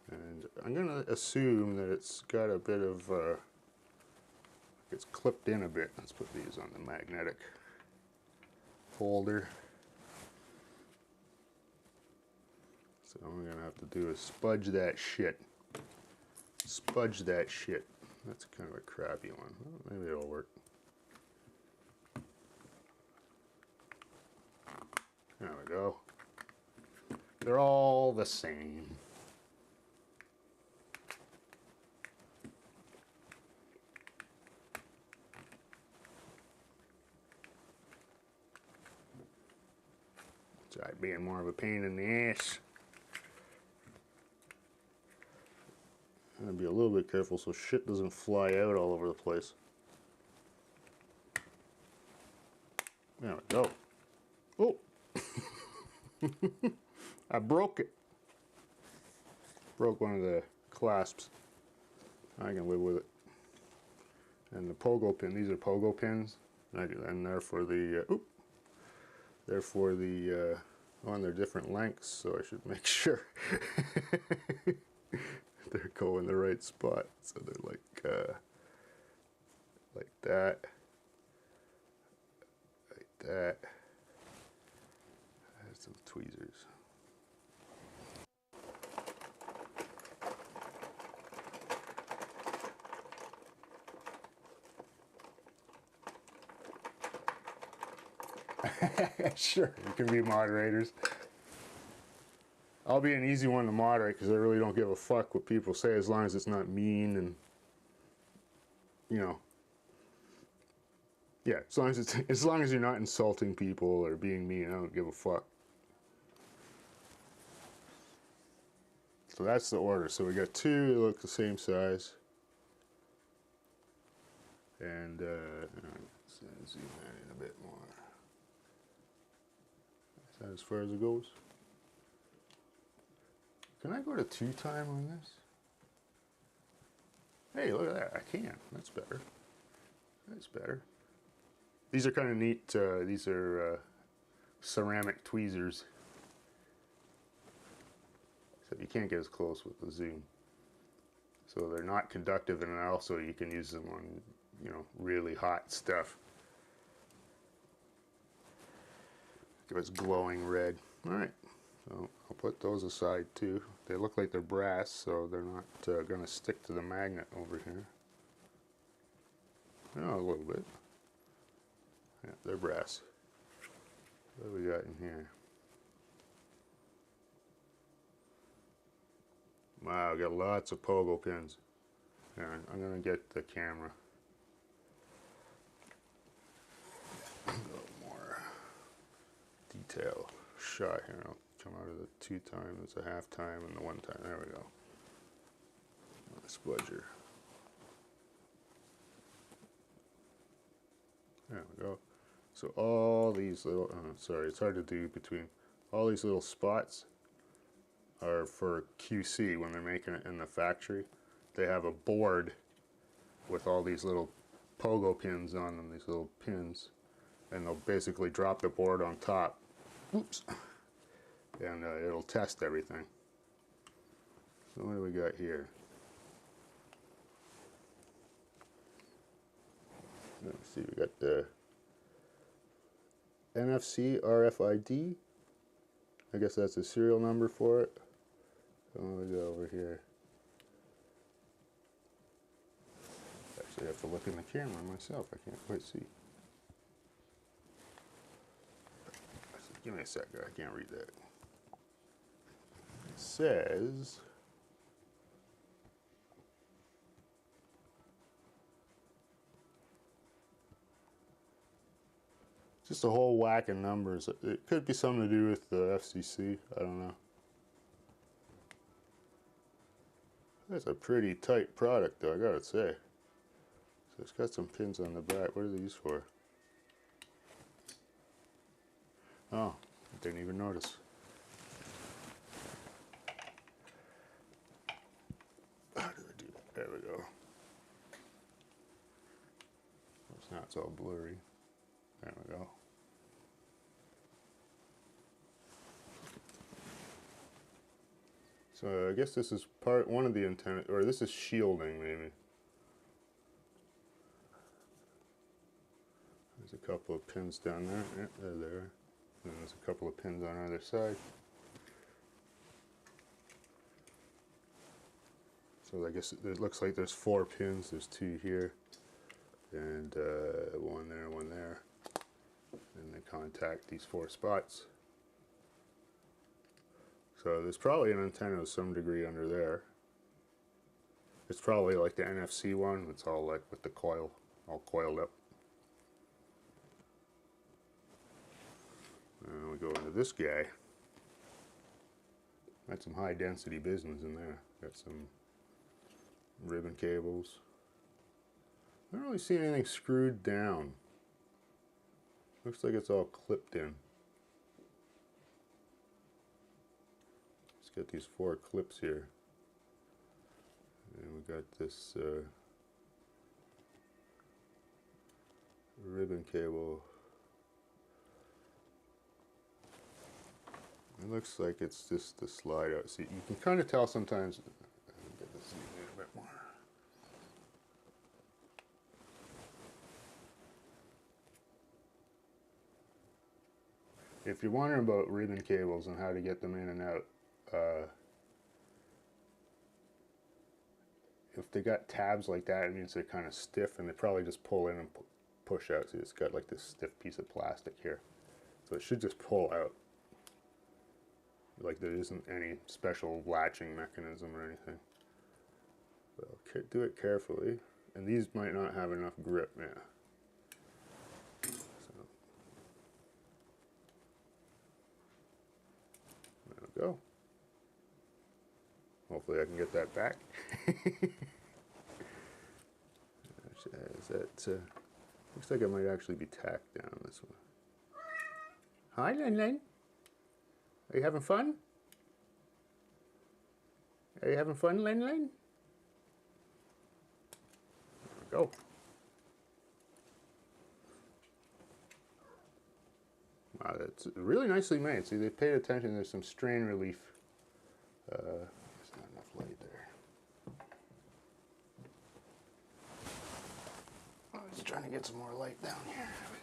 and I'm gonna assume that it's got a bit of it's clipped in a bit. Let's put these on the magnetic holder. So what I'm gonna have to do is spudge that shit. Spudge that shit. That's kind of a crappy one. Well, maybe it'll work. There we go. They're all the same. Try being more of a pain in the ass. I'm gonna be a little bit careful so shit doesn't fly out all over the place. There we go. Oh! I broke it. Broke one of the clasps. I can live with it. And the pogo pin, these are pogo pins. And they're for the, they're for the, they're different lengths, so I should make sure they're going the right spot. So they're like that, like that. There's some tweezers. Sure, you can be moderators. I'll be an easy one to moderate because I really don't give a fuck what people say as long as it's not mean and, you know, yeah, as long as you're not insulting people or being mean, I don't give a fuck. So that's the order. So we got two that look the same size. And let's zoom that in a bit more. Is that as far as it goes? Can I go to 2x on this? Hey, look at that. I can. That's better. That's better. These are kind of neat. These are ceramic tweezers. Except you can't get as close with the zoom. So they're not conductive, and also you can use them on, you know, really hot stuff. It was glowing red. All right, so I'll put those aside too. They look like they're brass, so they're not going to stick to the magnet over here. Oh, a little bit. Yeah, they're brass. What do we got in here? Wow, got lots of pogo pins. Yeah, I'm gonna get the camera. A little more detail shot here. I'll come out of the 2x, it's a half time, and the 1x. There we go. Spudger. There we go. So all these little, sorry, it's hard to do between, all these little spots are for QC when they're making it in the factory. They have a board with all these little pogo pins on them, these little pins, and they'll basically drop the board on top. Oops. And it'll test everything. So what do we got here? Let's see, we got the NFC RFID. I guess that's a serial number for it. So let me go over here. Actually, I have to look in the camera myself. I can't quite see. Give me a sec, I can't read that. It says just a whole whack of numbers. It could be something to do with the FCC. I don't know. That's a pretty tight product, though, I gotta say. So it's got some pins on the back. What are these for? Oh, I didn't even notice. How do I do that? There we go. Now it's all blurry. There we go. So I guess this is one of the antenna, or this is shielding maybe. There's a couple of pins down there. Yeah, they're there. And there's a couple of pins on either side. So I guess it looks like there's 4 pins. There's 2 here, and 1 there, 1 there. And they contact these 4 spots. So there's probably an antenna of some degree under there. It's probably like the NFC one. It's all like with the coil, all coiled up. And we go into this guy. Got some high density business in there. Got some ribbon cables. I don't really see anything screwed down. Looks like it's all clipped in. It's got these 4 clips here. And we got this ribbon cable. It looks like it's just the slide out. See, you can kind of tell sometimes. Get this a bit more. If you're wondering about ribbon cables and how to get them in and out, if they got tabs like that, it means they're kind of stiff, and they probably just pull in and push out. See, it's got like this stiff piece of plastic here, so it should just pull out. Like there isn't any special latching mechanism or anything. So do it carefully, and these might not have enough grip. Yeah. So there we go. Hopefully I can get that back. Is that, looks like it might actually be tacked down this way. Hi, Len Len. Are you having fun? Are you having fun, Len Len? There we go. Wow, that's really nicely made. See, they paid attention. There's some strain relief. There's not enough light there. I was trying to get some more light down here. There we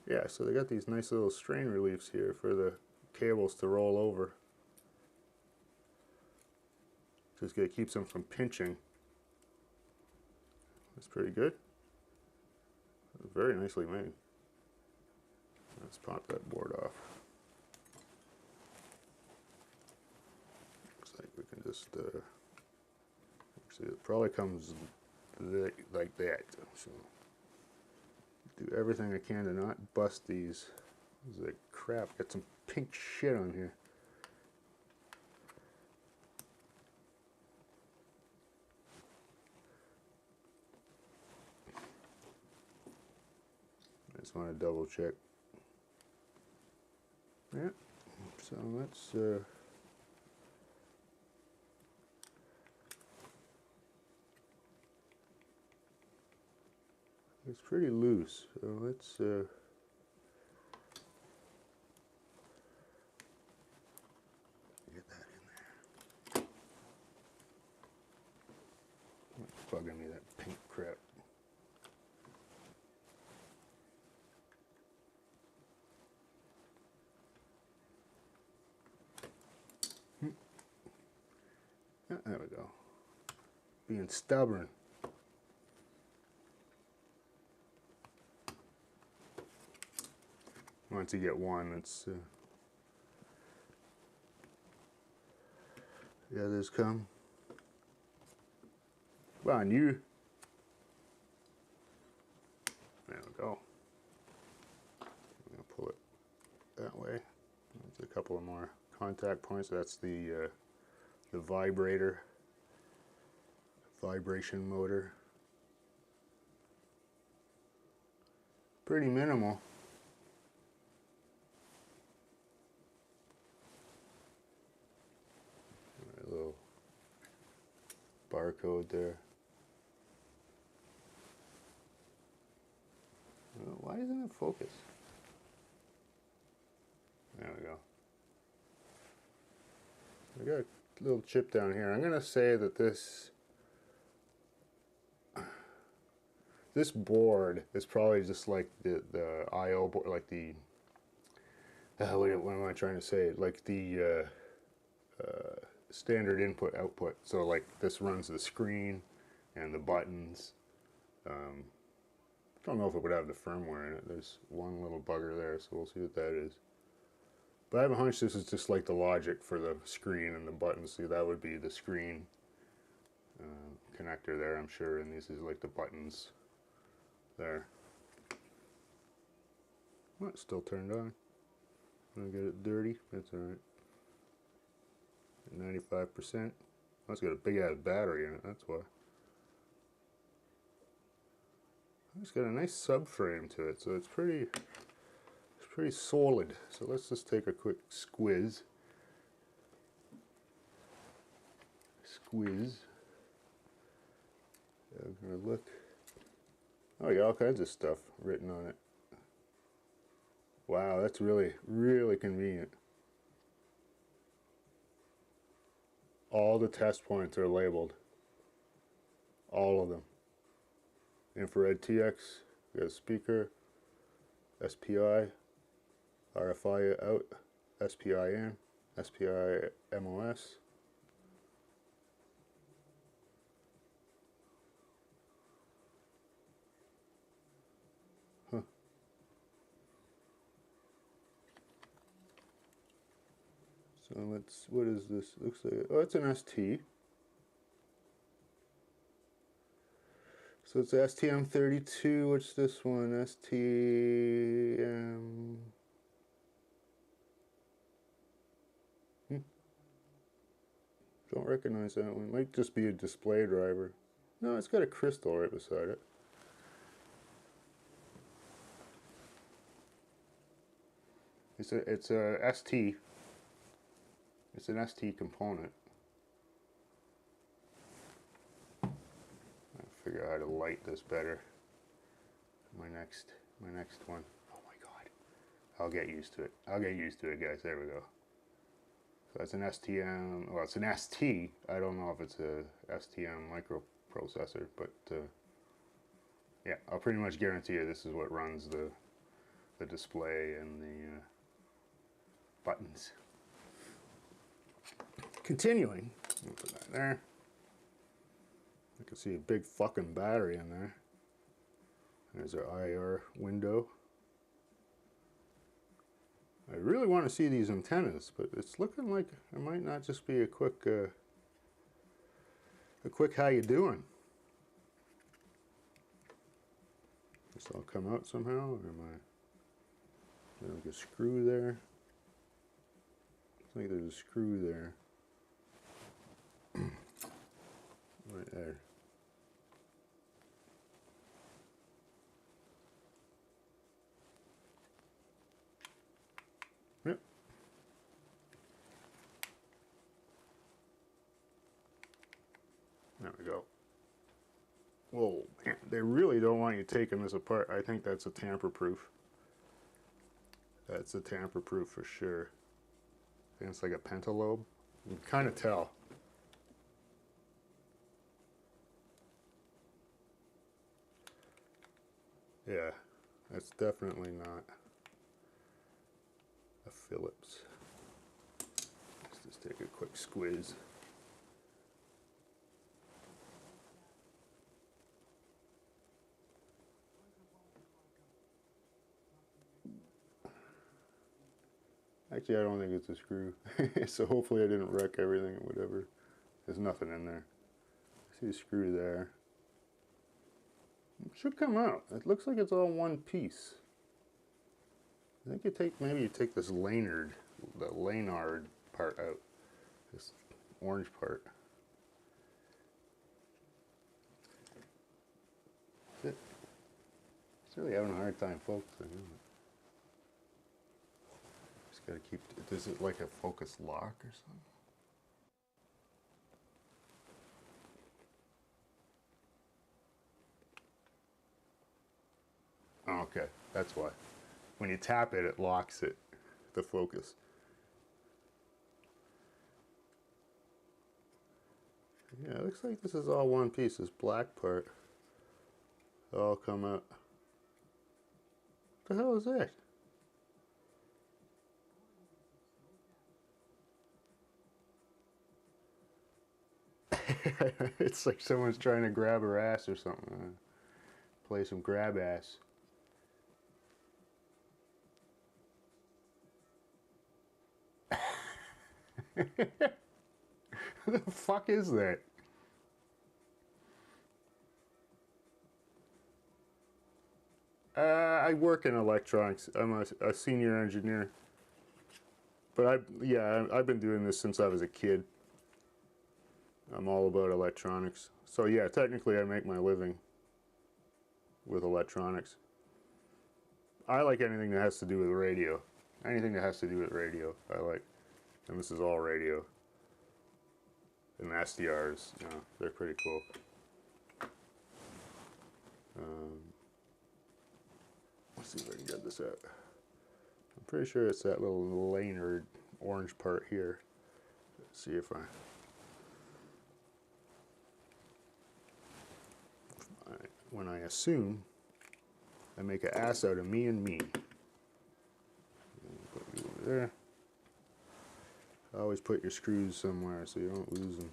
go. Yeah, so they got these nice little strain reliefs here for the cables to roll over. Just keeps them from pinching. That's pretty good. Very nicely made. Let's pop that board off. Looks like we can just, actually it probably comes like that. So do everything I can to not bust these. This is like crap. Got some pink shit on here. I just want to double check. Yeah. So let's it's pretty loose, so let's get that in there. What's bugging me, that pink crap? Yeah, there we go. Being stubborn. Once you get one, it's the others come. Come on, you. There we go. I'm gonna pull it that way. There's a couple of more contact points. That's the vibrator, vibration motor. Pretty minimal. A little barcode there. Why isn't it focus? There we go. We got a little chip down here. I'm gonna say that this board is probably just like the I/O board, like the what am I trying to say? Like the standard input output. So like this runs the screen and the buttons. Don't know if it would have the firmware in it. There's one little bugger there, so we'll see what that is. But I have a hunch this is just like the logic for the screen and the buttons. See, that would be the screen connector there, I'm sure, and these is like the buttons there. Oh, it's still turned on. I'm gonna get it dirty. That's alright. 95%. Oh, it's got a big ass battery in it, that's why. It's got a nice subframe to it, so it's pretty solid. So let's just take a quick squiz. I'm gonna look. Oh, you got all kinds of stuff written on it. Wow, that's really, really convenient. All the test points are labeled. All of them. Infrared TX, we got a speaker, SPI, RFI out, SPI in, SPI MOS. Huh. So let's, what is this? Looks like, oh, it's an ST. So it's STM32, what's this one? STM... Don't recognize that one. Might just be a display driver. No, it's got a crystal right beside it. It's a ST. It's an ST component. I'll figure out how to light this better. My next one. Oh my god. I'll get used to it. I'll get used to it, guys. There we go. So that's an STM, well, it's an ST. I don't know if it's a STM microprocessor, but yeah, I'll pretty much guarantee you this is what runs the display and the buttons. Continuing, I'll put that there. I can see a big fucking battery in there. There's our IR window. I really want to see these antennas, but it's looking like it might not just be a quick how you doing. This all come out somehow, or am I? There's like a screw there. Looks like there's a screw there. Right there. Yep. There we go. Whoa, man, they really don't want you taking this apart. I think that's a tamper-proof. That's a tamper-proof for sure. I think it's like a pentalobe. You can kind of tell. Yeah, that's definitely not a Phillips. Let's just take a quick squiz. Actually, I don't think it's a screw. So hopefully I didn't wreck everything or whatever. There's nothing in there. I see a screw there. It should come out. It looks like it's all one piece. I think you take, maybe you take this Lanard, the Lanard part out. This orange part. That's it. It's really having a hard time focusing, isn't it? Just gotta keep, is it like a focus lock or something? Oh, okay, that's why. When you tap it, it locks it, the focus. Yeah, it looks like this is all one piece, this black part. It'll all come out. What the hell is that? It's like someone's trying to grab her ass or something. play some grab ass. What the fuck is that? I work in electronics. I'm a senior engineer. But I've been doing this since I was a kid. I'm all about electronics. So yeah, technically I make my living with electronics. I like anything that has to do with radio. Anything that has to do with radio, I like. And this is all radio. And the SDRs, you know, they're pretty cool. Let's see if I can get this out. I'm pretty sure it's that little lanyard orange part here. Let's see if when I assume I make an ass out of me and me. Put you over there. Always put your screws somewhere so you don't lose them.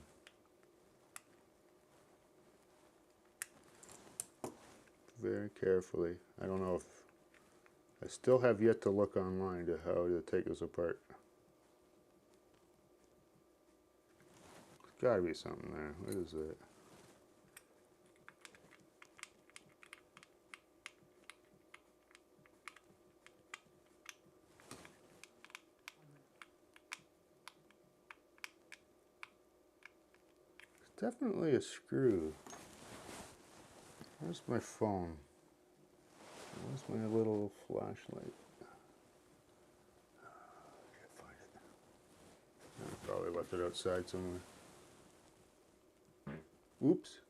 Very carefully. I don't know if I still have yet to look online to how to take this apart. There's gotta be something there. What is that? It's definitely a screw. Where's my phone? Where's my little flashlight? I can't find it. I probably left it outside somewhere. Oops.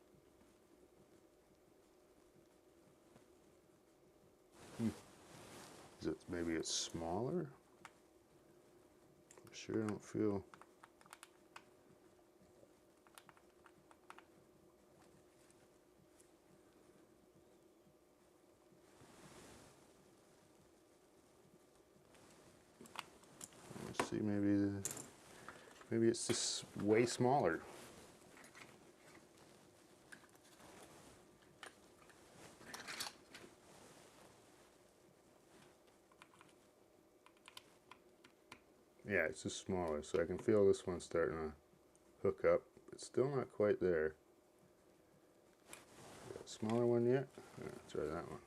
Is it, maybe it's smaller? I sure don't feel. Let's see, maybe it's just way smaller. Yeah, it's just smaller, so I can feel this one starting to hook up. It's still not quite there. Got a smaller one yet? Yeah, let's try that one.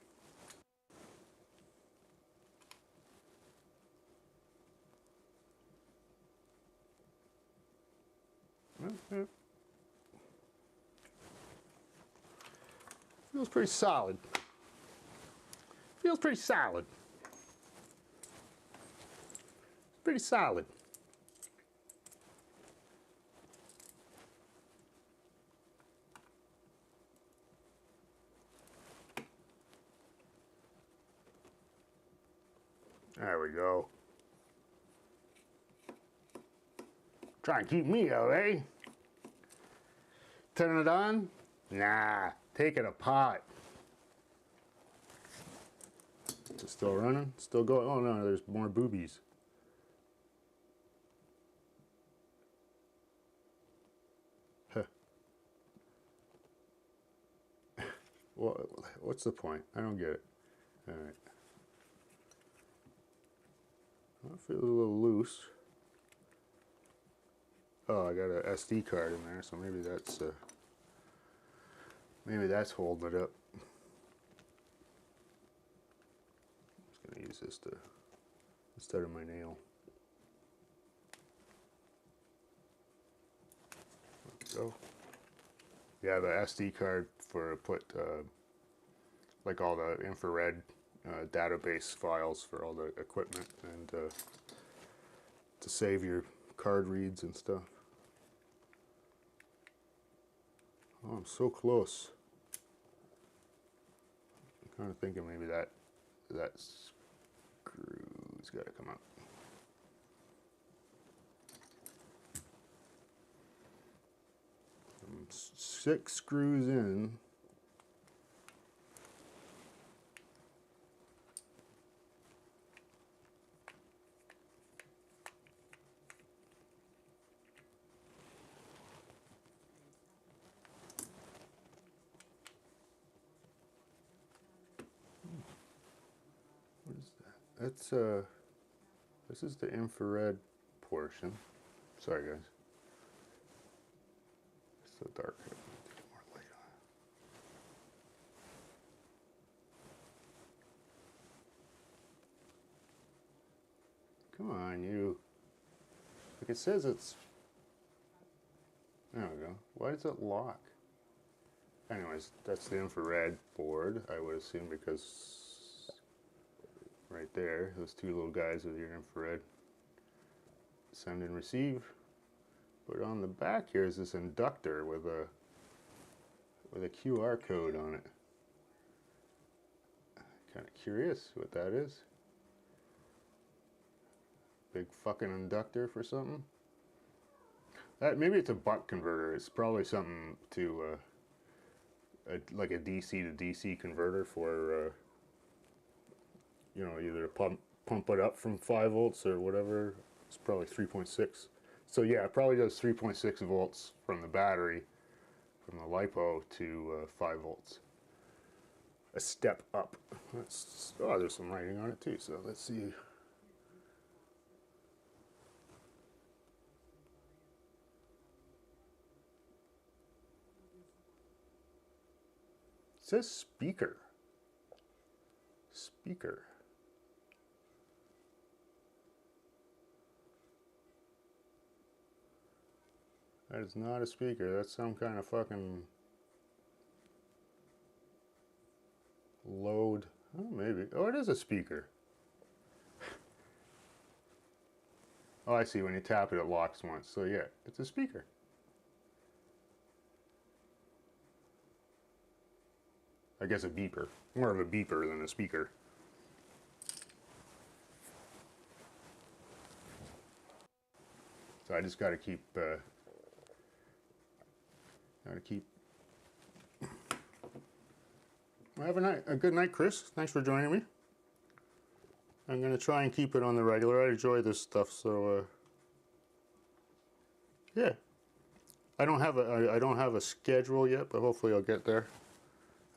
Feels pretty solid. Feels pretty solid. Pretty solid. There we go. Try and keep me out, eh? Turn it on? Nah, take it apart. Is it still running? Still going? Oh no, there's more boobies. Huh. What's the point? I don't get it. All right. Well, it feels a little loose. Oh, I got an SD card in there, so maybe that's holding it up. I'm just gonna use this instead of my nail. There we go. Yeah, the SD card for put like all the infrared database files for all the equipment and to save your card reads and stuff. Oh, I'm so close. I'm kind of thinking maybe that screw's got to come out. I'm 6 screws in. It's this is the infrared portion. Sorry guys. It's so dark. More light on. Come on, you. Like it says it's. There we go. Why does it lock? Anyways, that's the infrared board, I would assume, because right there, those two little guys with your infrared send and receive. But on the back here is this inductor with a QR code on it. Kind of curious what that is. Big fucking inductor for something. That maybe it's a buck converter. It's probably something to like a DC to DC converter for you know, either pump it up from 5 volts or whatever. It's probably 3.6. So yeah, it probably does 3.6 volts from the battery, from the LiPo to 5 volts. A step up. Oh, there's some writing on it too. So let's see. It says speaker. Speaker. That is not a speaker. That's some kind of fucking load. Oh, maybe. Oh, it is a speaker. Oh, I see. When you tap it, it locks once. So yeah, it's a speaker. I guess a beeper. More of a beeper than a speaker. So I just got to keep well, have a good night, Chris. Thanks for joining me. I'm gonna try and keep it on the regular. I enjoy this stuff, so yeah. I don't have a schedule yet, but hopefully I'll get there.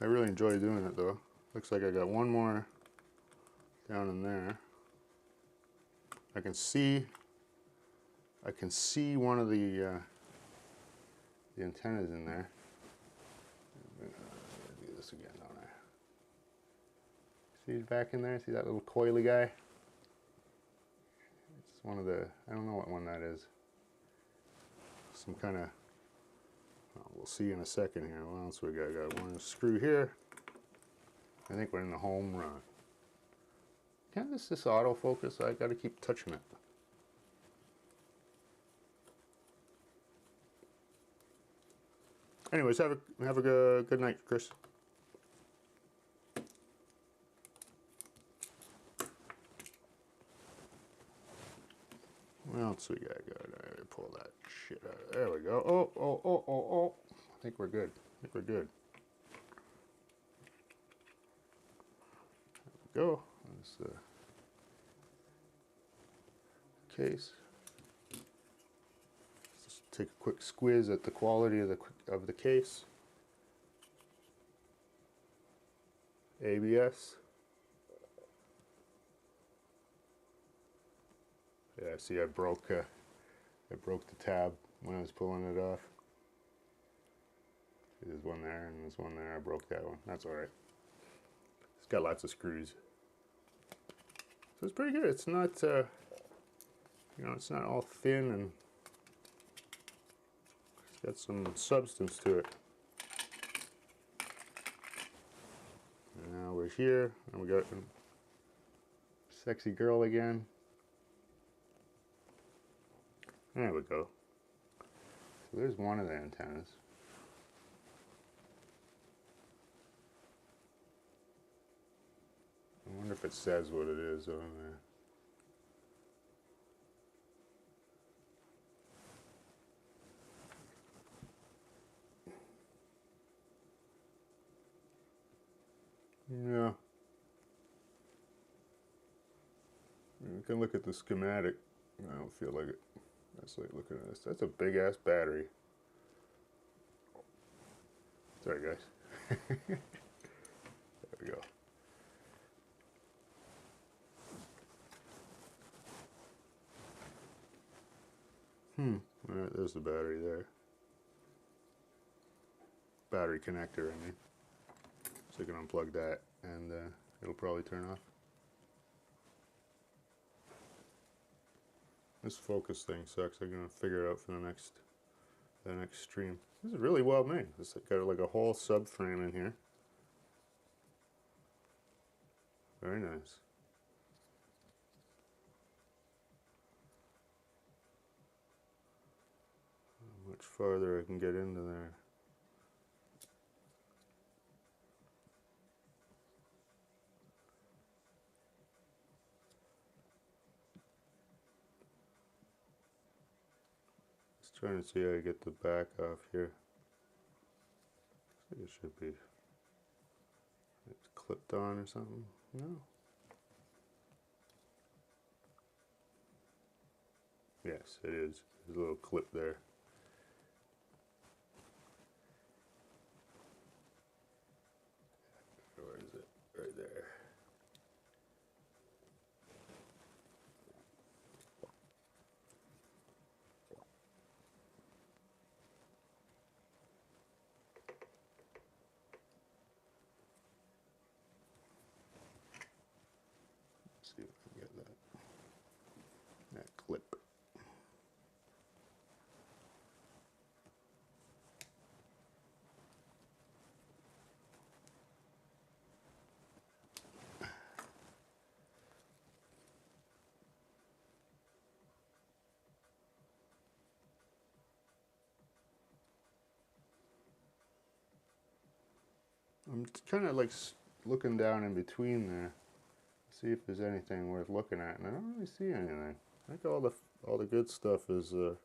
I really enjoy doing it though. Looks like I got one more down in there. I can see one of the antennas in there. I'm gonna do this again, don't I? See it back in there? See that little coily guy? It's one of the, I don't know what one that is. Some kind of, well, we'll see in a second here. What else we got? Got one screw here. I think we're in the home run. Can't this autofocus? I gotta keep touching it. Anyways, have a good night, Chris. What else we got? Pull that shit out. There we go. Oh. I think we're good. There we go. There's the case. Just take a quick squiz at the quality of the case. ABS. Yeah, see, I broke the tab when I was pulling it off. There's one there and there's one there. I broke that one. That's all right. It's got lots of screws, so it's pretty good. It's not, you know, it's not all thin, and it's got some substance to it. And now we're here, and we got a sexy girl again. There we go. So there's one of the antennas. I wonder if it says what it is on there. Yeah. You can look at the schematic. I don't feel like it. That's like looking at this. That's a big ass battery. Sorry guys. There we go. There's the battery there. Battery connector, I mean. So you can unplug that and it'll probably turn off. This focus thing sucks. I'm gonna figure it out for the next stream. This is really well made. It's got like a whole subframe in here. Very nice. How much farther I can get into there. Just trying to see how I get the back off here. I think it should be it's clipped on or something. No. Yes, it is. There's a little clip there. Where is it? Right there. Let's see if I can get that clip. I'm kind of like looking down in between there, see if there's anything worth looking at, and I don't really see anything. I think all the good stuff is. I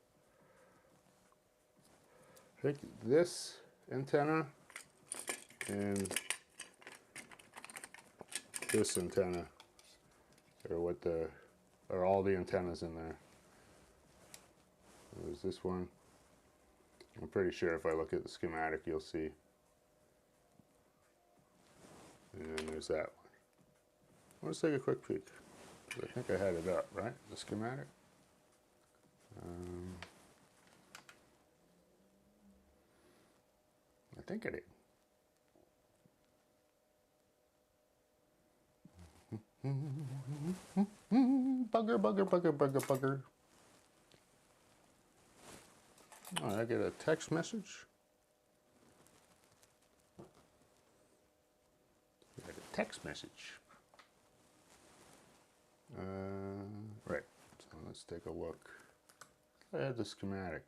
think this antenna and this antenna are all the antennas in there. There's this one. I'm pretty sure if I look at the schematic, you'll see. And then there's that one. Let's take a quick peek. I think I had it up, right? The schematic. I think I did. Bugger, bugger, bugger, bugger, bugger. Oh, I get a text message. I get a text message. Right. So let's take a look. I had the schematic.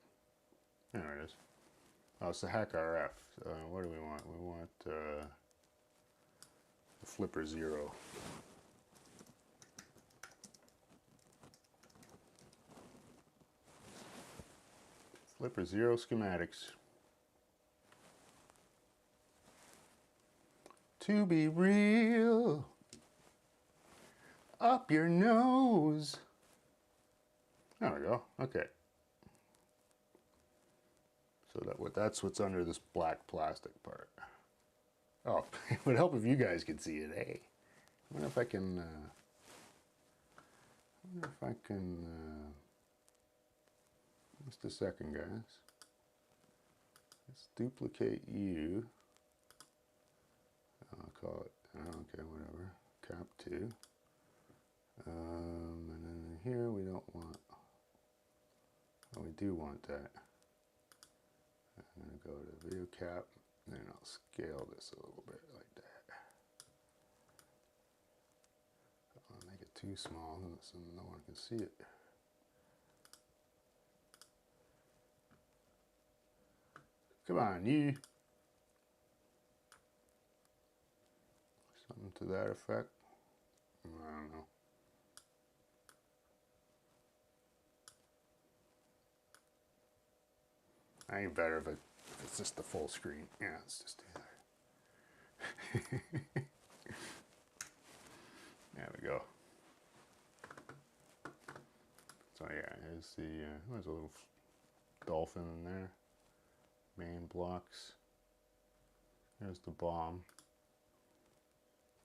There it is. Oh, it's the Hack RF. What do we want? We want the Flipper 0. Flipper 0 schematics. To be real. Up your nose. There we go. Okay. So that's what's under this black plastic part. Oh, it would help if you guys could see it, eh? I wonder if I can. Just a second, guys. Let's duplicate you. I'll call it. Okay, whatever. Cap 2. And then here we don't want. Oh, we do want that. I'm going to go to video cap, and then I'll scale this a little bit like that. I'll make it too small so no one can see it. Come on, you. Something to that effect. I don't know. I think better if it's just the full screen. Yeah, let's just do that. There we go. So yeah, here's there's a little dolphin in there. Main blocks. Here's the bomb.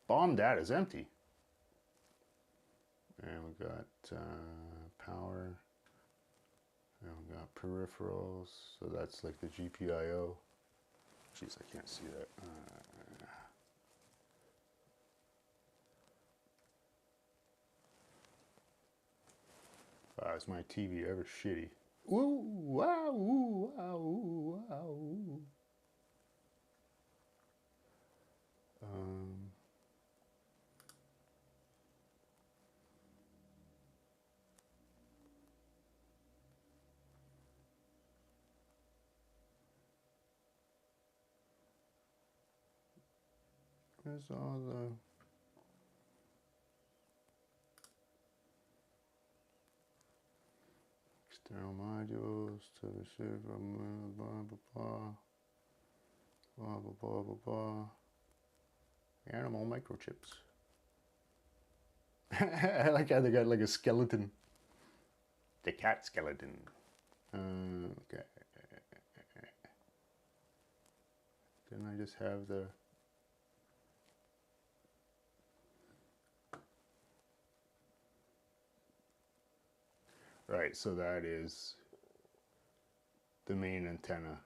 Bomb data is empty. And we got power. And we got peripherals, so that's like the GPIO. Jeez, I can't see that. Is my TV ever shitty? Ooh, wow, ooh, wow, ooh, wow, ooh. Where's all the external modules to receive blah blah blah blah blah blah blah blah. Animal microchips. I like how they got like a skeleton. The cat skeleton. Okay. Didn't I just have the... Right, so that is the main antenna.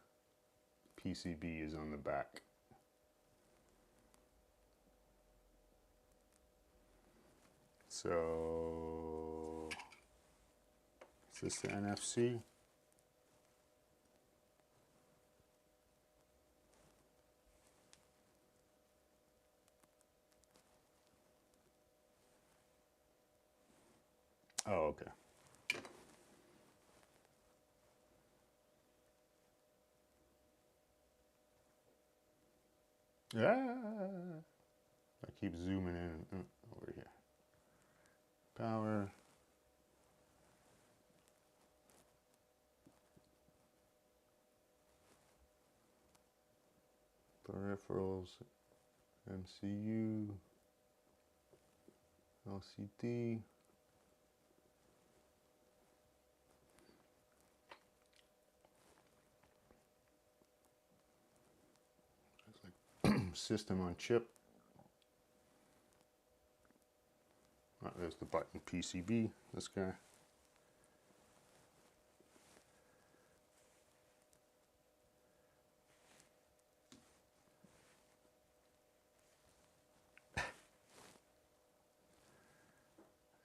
PCB is on the back. So, is this the NFC? Oh, okay. Ah, I keep zooming in over here. Power. Peripherals. MCU. LCD. It's like system on chip. Oh, there's the button PCB, this guy.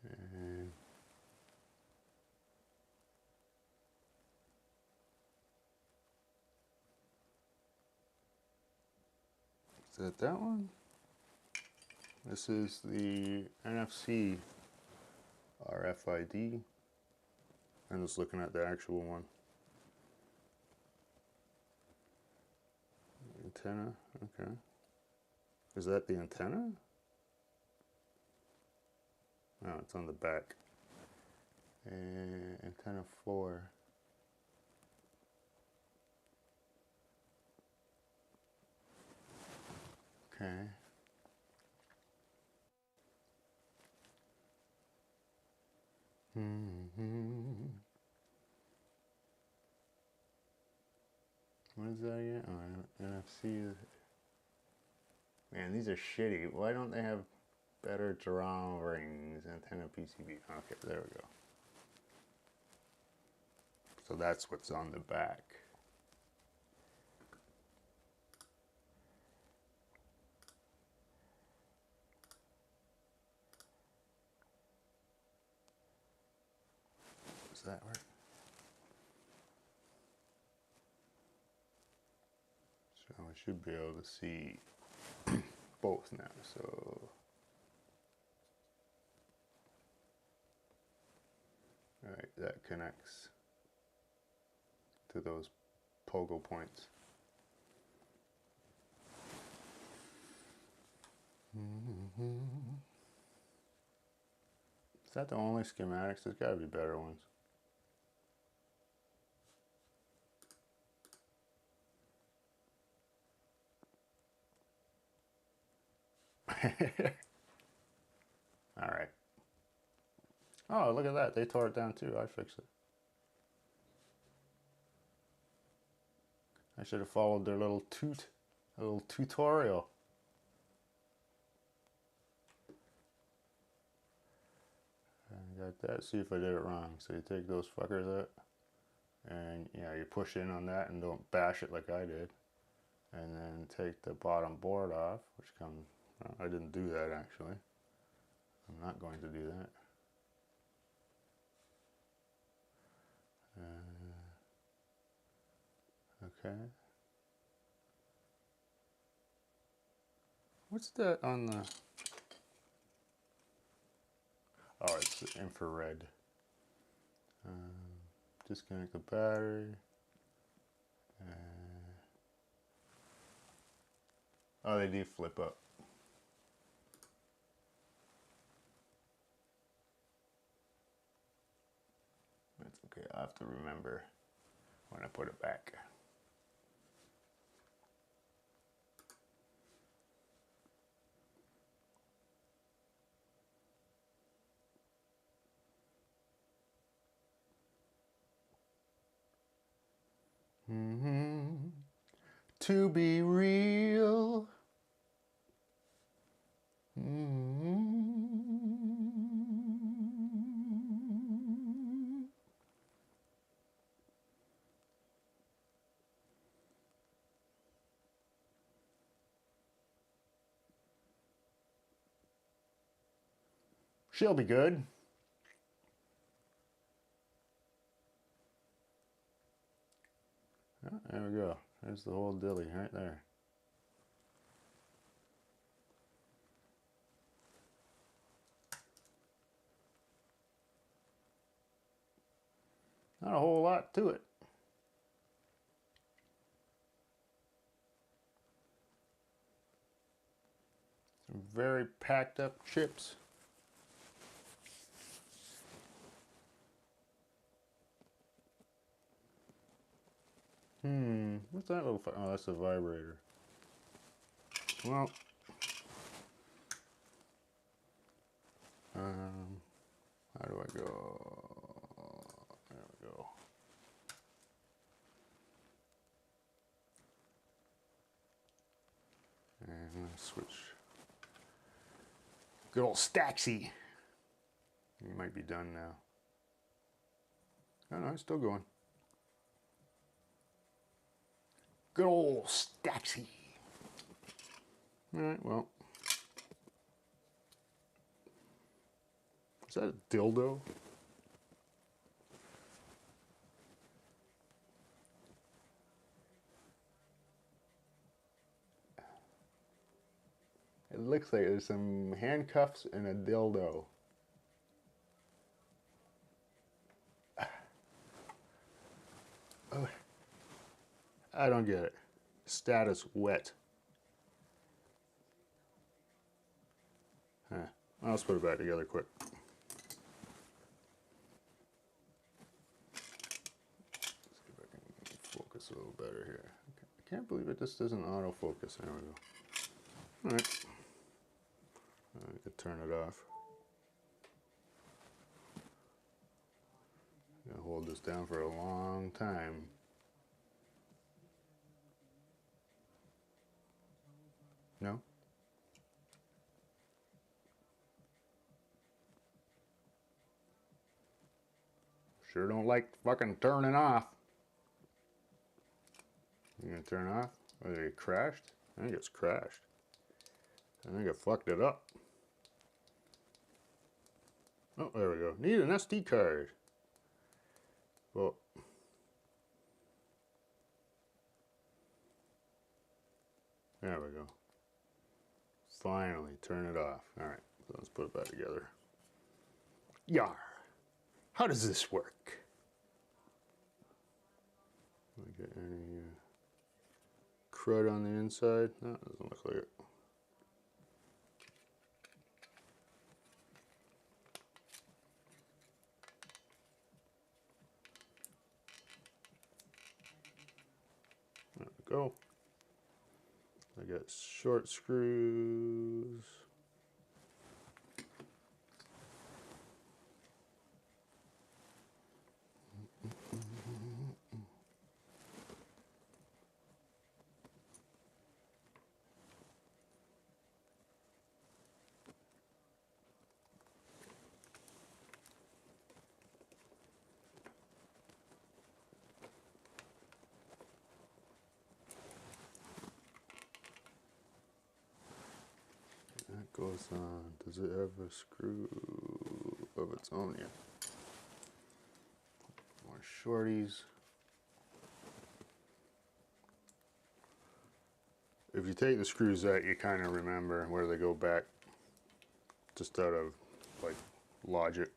And is that one? This is the NFC RFID. I'm just looking at the actual one. Antenna, okay. Is that the antenna? No, it's on the back. And antenna 4. Okay. What is that again? Oh, NFC. Man, these are shitty. Why don't they have better drawings? Antenna PCB. Okay, there we go. So that's what's on the back. Does that work? So I should be able to see both now. So all right, that connects to those pogo points. Is that the only schematics? There's got to be better ones. All right. Oh, look at that. They tore it down too. I fixed it. I should have followed their little tutorial. I got that. See if I did it wrong. So you take those fuckers out. And yeah, you push in on that and don't bash it like I did. And then take the bottom board off, which comes, well, I didn't do that actually. I'm not going to do that. Okay. What's that on the, oh, it's the infrared. Disconnect the battery. Oh, they do flip up. That's okay, I'll have to remember when I put it back. To be real. She'll be good. Oh, there we go. There's the whole dilly right there. Not a whole lot to it. Some very packed up chips. What's that little, oh, that's a vibrator. Well, how do I go? There we go. And I'm gonna switch. Good old Staxy. You might be done now. Oh no, it's still going. Good old Staxy. Alright, well. Is that a dildo? It looks like there's some handcuffs and a dildo. Oh, I don't get it. Status wet. Huh. Let's put it back together quick. Let's see if I can focus a little better here. I can't believe it just doesn't autofocus. There we go. Alright. I could turn it off. I'm gonna hold this down for a long time. No? Sure don't like fucking turning off. You gonna turn off? Oh, it crashed? I think it's crashed. I think I fucked it up. Oh, there we go. Need an SD card. Well, there we go. Finally, turn it off. All right, so let's put it back together. Yar. How does this work? Get any crud on the inside? No, it doesn't look like it. There we go. I got short screws. That goes on. Does it have a screw of its own yet? More shorties. If you take the screws out, you kind of remember where they go back, just out of like logic.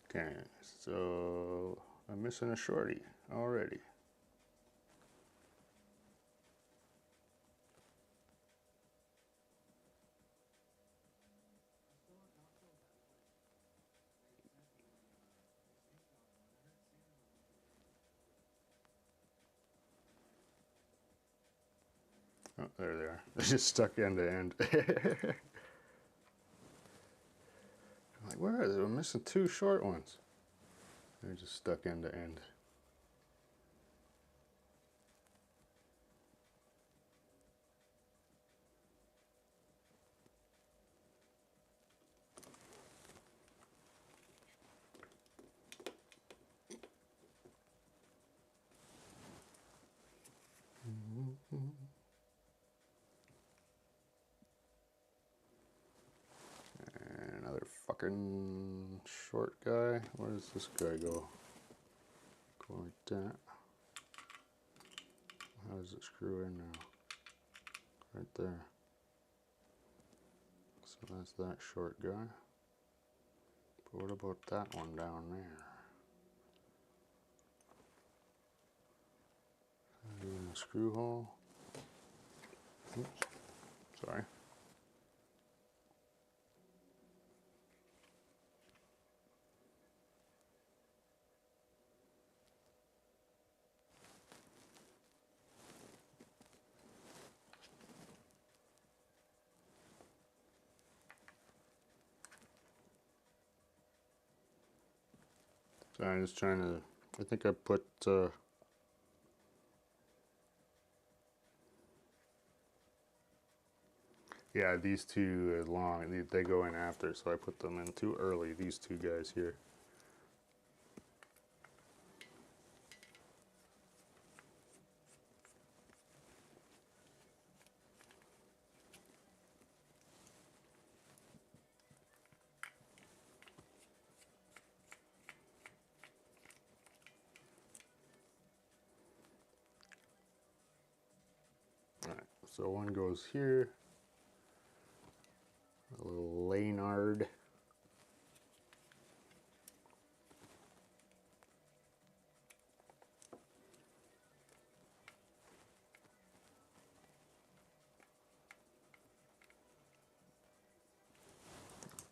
Okay, so I'm missing a shorty already. Oh, there they are. They're just stuck end to end. I'm like, where are they? I'm missing two short ones. They're just stuck end to end. And another fucking short guy. Where does this guy go? Go like that. How does it screw in now? Right there. So that's that short guy. But what about that one down there? Doing a screw hole. Oops. Sorry. So I'm just trying to, I think I put, yeah, these two are long, they go in after, so I put them in too early, these two guys here. Alright, so one goes here, a little Laynard.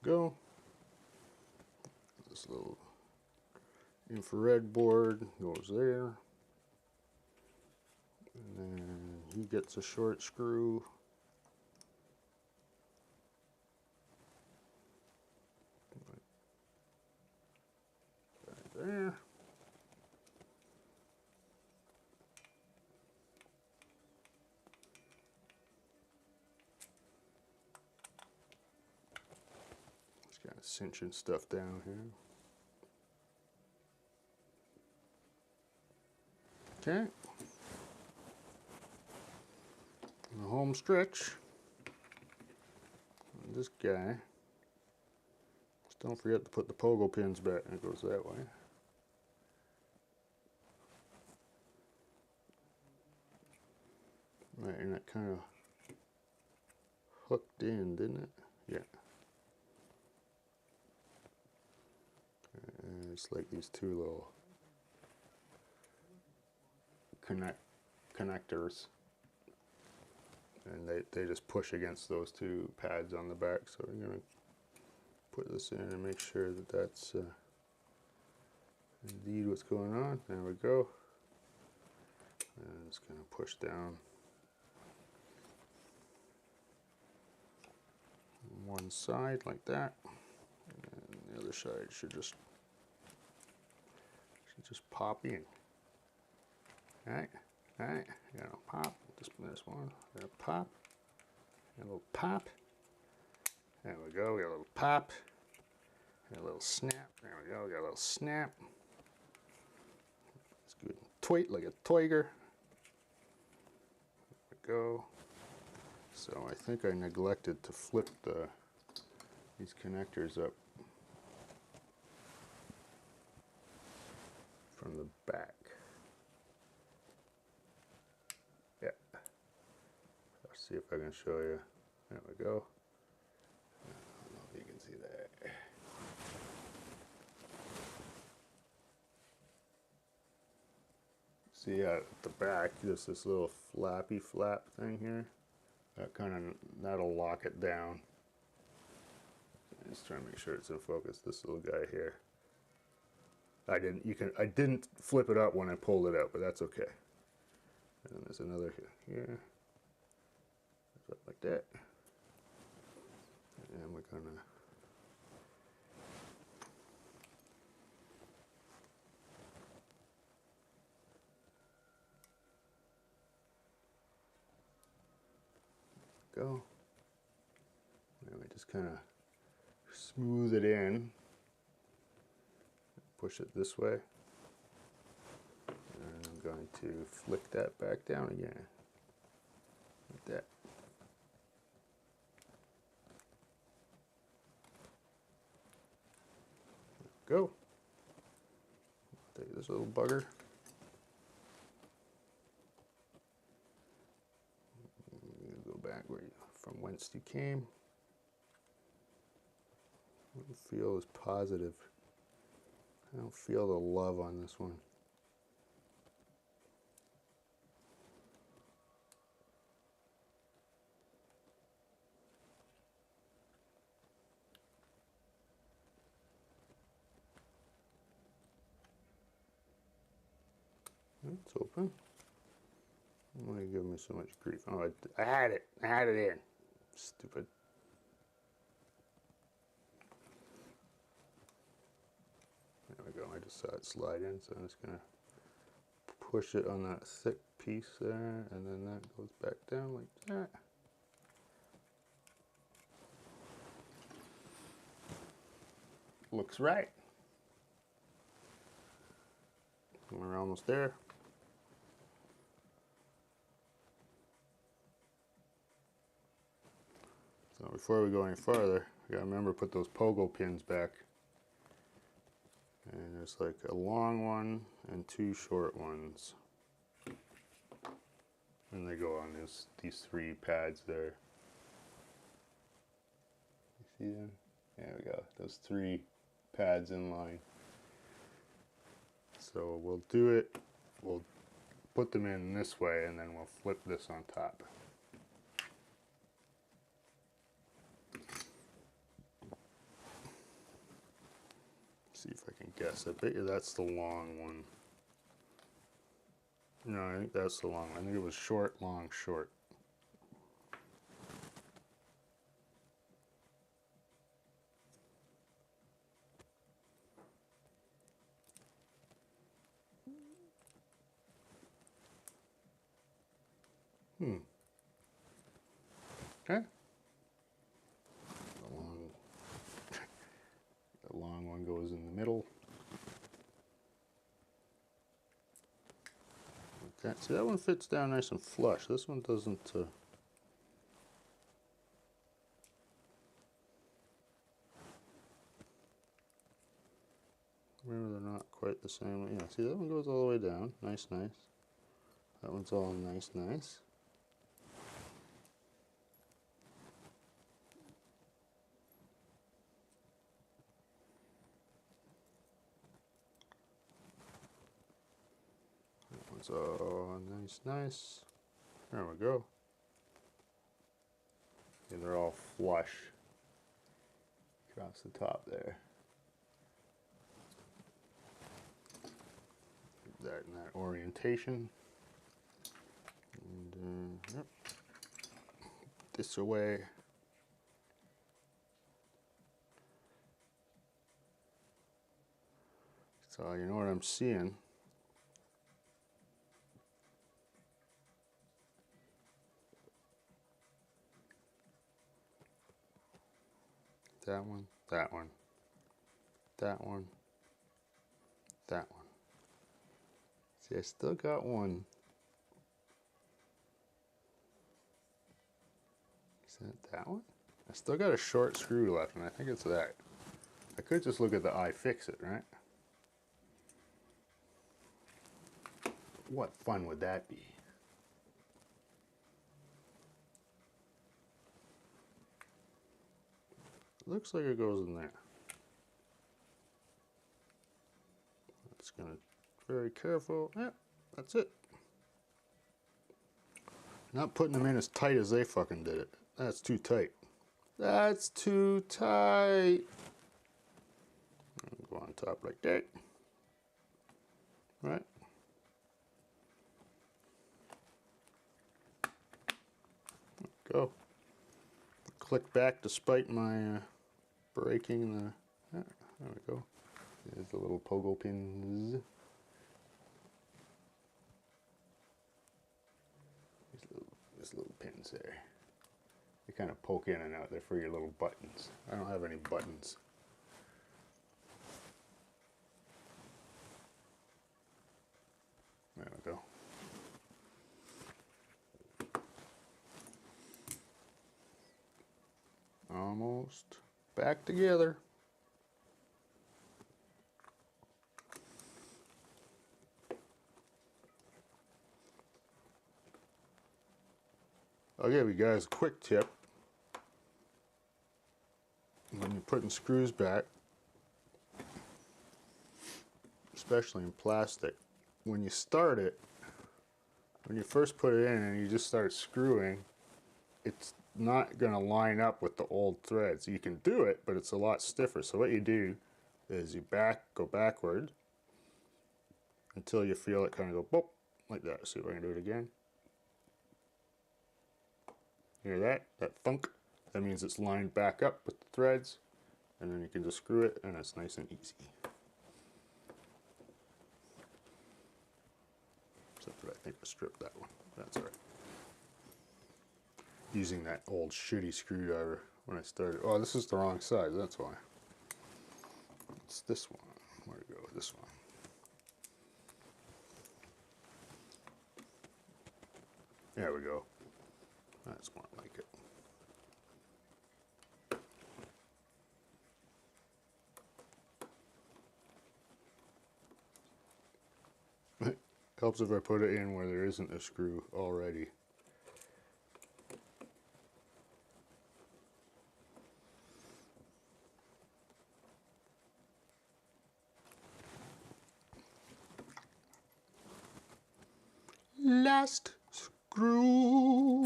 Go. This little infrared board goes there. And then he gets a short screw. Right there. Just kind of cinching stuff down here. Okay. The home stretch. And this guy. Just don't forget to put the pogo pins back. It goes that way. Right, and that kind of hooked in, didn't it? Yeah. And it's like these two little connectors. And they just push against those two pads on the back. So we're going to put this in and make sure that that's indeed what's going on. There we go. And it's going to push down one side like that. And the other side should just pop in. Alright, alright, you know, pop. Just this one, pop, and a little pop. There we go, we got a little pop, and a little snap. There we go, we got a little snap. It's good. Tweet like a tiger. There we go. So I think I neglected to flip these connectors up from the back. Yeah. Let's see if I can show you. There we go. I don't know if you can see that. See at the back, just this little flappy flap thing here. That'll lock it down. Just trying to make sure it's in focus. This little guy here. I didn't flip it up when I pulled it out, but that's okay. And then there's another here. Like that. And we're gonna go. And we just kind of smooth it in. Push it this way. And I'm going to flick that back down again. Like that. Go. Take this little bugger. Go back from whence you came. I don't feel as positive. I don't feel the love on this one. It's open. Why are you giving me so much grief? Oh, I had it. I had it in. Stupid. There we go. I just saw it slide in, so I'm just going to push it on that thick piece there, and then that goes back down like that. Looks right. We're almost there. So before we go any farther, we gotta remember to put those pogo pins back. And there's like a long one and two short ones. And they go on these three pads there. You see them? There we go. Those three pads in line. So we'll do it. We'll put them in this way, and then we'll flip this on top. See if I can guess. I bet you that's the long one. No, I think that's the long one. I think it was short, long, short. Okay. The long one goes in the middle. Okay, see that one fits down nice and flush. This one doesn't. Maybe they're not quite the same. Yeah, see that one goes all the way down. Nice, nice. That one's all nice, nice. That one's all nice, nice. There we go. And they're all flush across the top there. That in that orientation. And yep. This away. So you know what I'm seeing? That one, that one, that one, that one. See, I still got one. Is that one? I still got a short screw left, and I think it's that. I could just look at the iFixit, right? What fun would that be? Looks like it goes in there. It's gonna very careful. Yeah, that's it. Not putting them in as tight as they fucking did it. That's too tight. That's too tight. Go on top like that. Right. Go. Click back despite my breaking the. There we go. There's the little pogo pins. These little pins there. They kind of poke in and out. They're for your little buttons. I don't have any buttons. There we go. Almost back together. I'll give you guys a quick tip. When you're putting screws back, especially in plastic, when you start it, when you first put it in and you just start screwing, it's not going to line up with the old threads. You can do it, but it's a lot stiffer. So what you do is you go backward until you feel it kind of go boop, like that. See if I can do it again. Hear that? That thunk? That means it's lined back up with the threads, and then you can just screw it, and it's nice and easy. Except for I think I stripped that one. That's all right. Using that old shitty screwdriver when I started. Oh, this is the wrong size, that's why. It's this one. Where to go with this one? There we go. That's more like it. Helps if I put it in where there isn't a screw already. Last screw.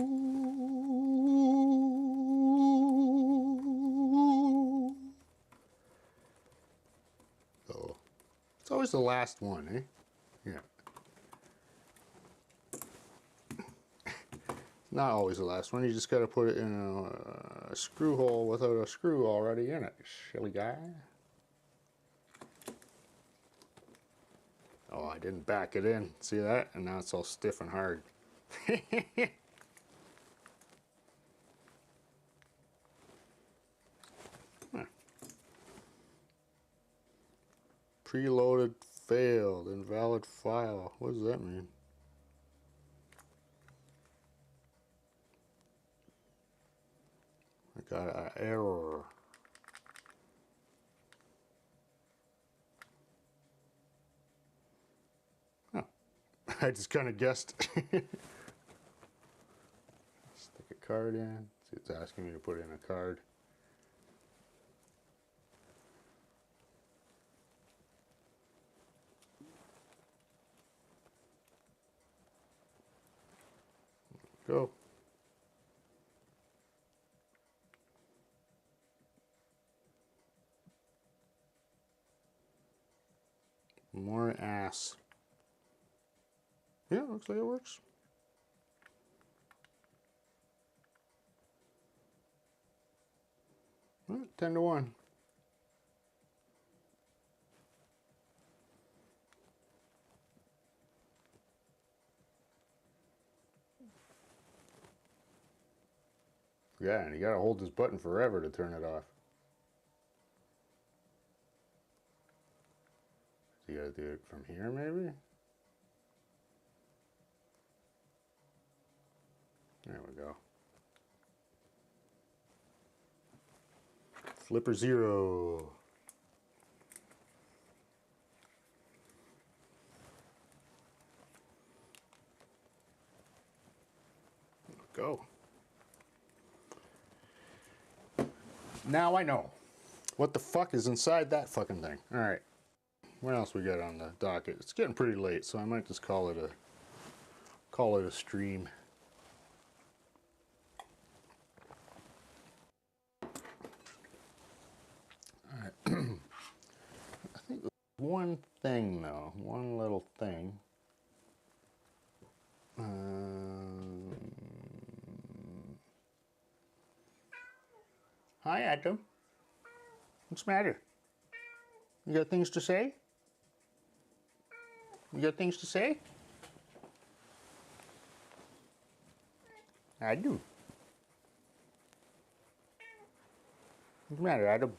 So it's always the last one, eh? Yeah. Not always the last one. You just got to put it in a screw hole without a screw already in it, silly guy. Oh, I didn't back it in. See that? And now it's all stiff and hard. Preloaded failed. Invalid file. What does that mean? I got an error. Oh, I just kind of guessed. Stick a card in. See, it's asking me to put in a card. Go. More ass. Yeah, looks like it works. Well, 10 to 1. Yeah, and you gotta hold this button forever to turn it off. So you gotta do it from here, maybe? There we go. Flipper zero. Go. Now I know what the fuck is inside that fucking thing. All right, what else we got on the docket? It's getting pretty late, so I might just call it a stream. All right. I think there's one thing though, one little thing. Hi, Adam. What's the matter? You got things to say? You got things to say? I do. What's the matter, Adam?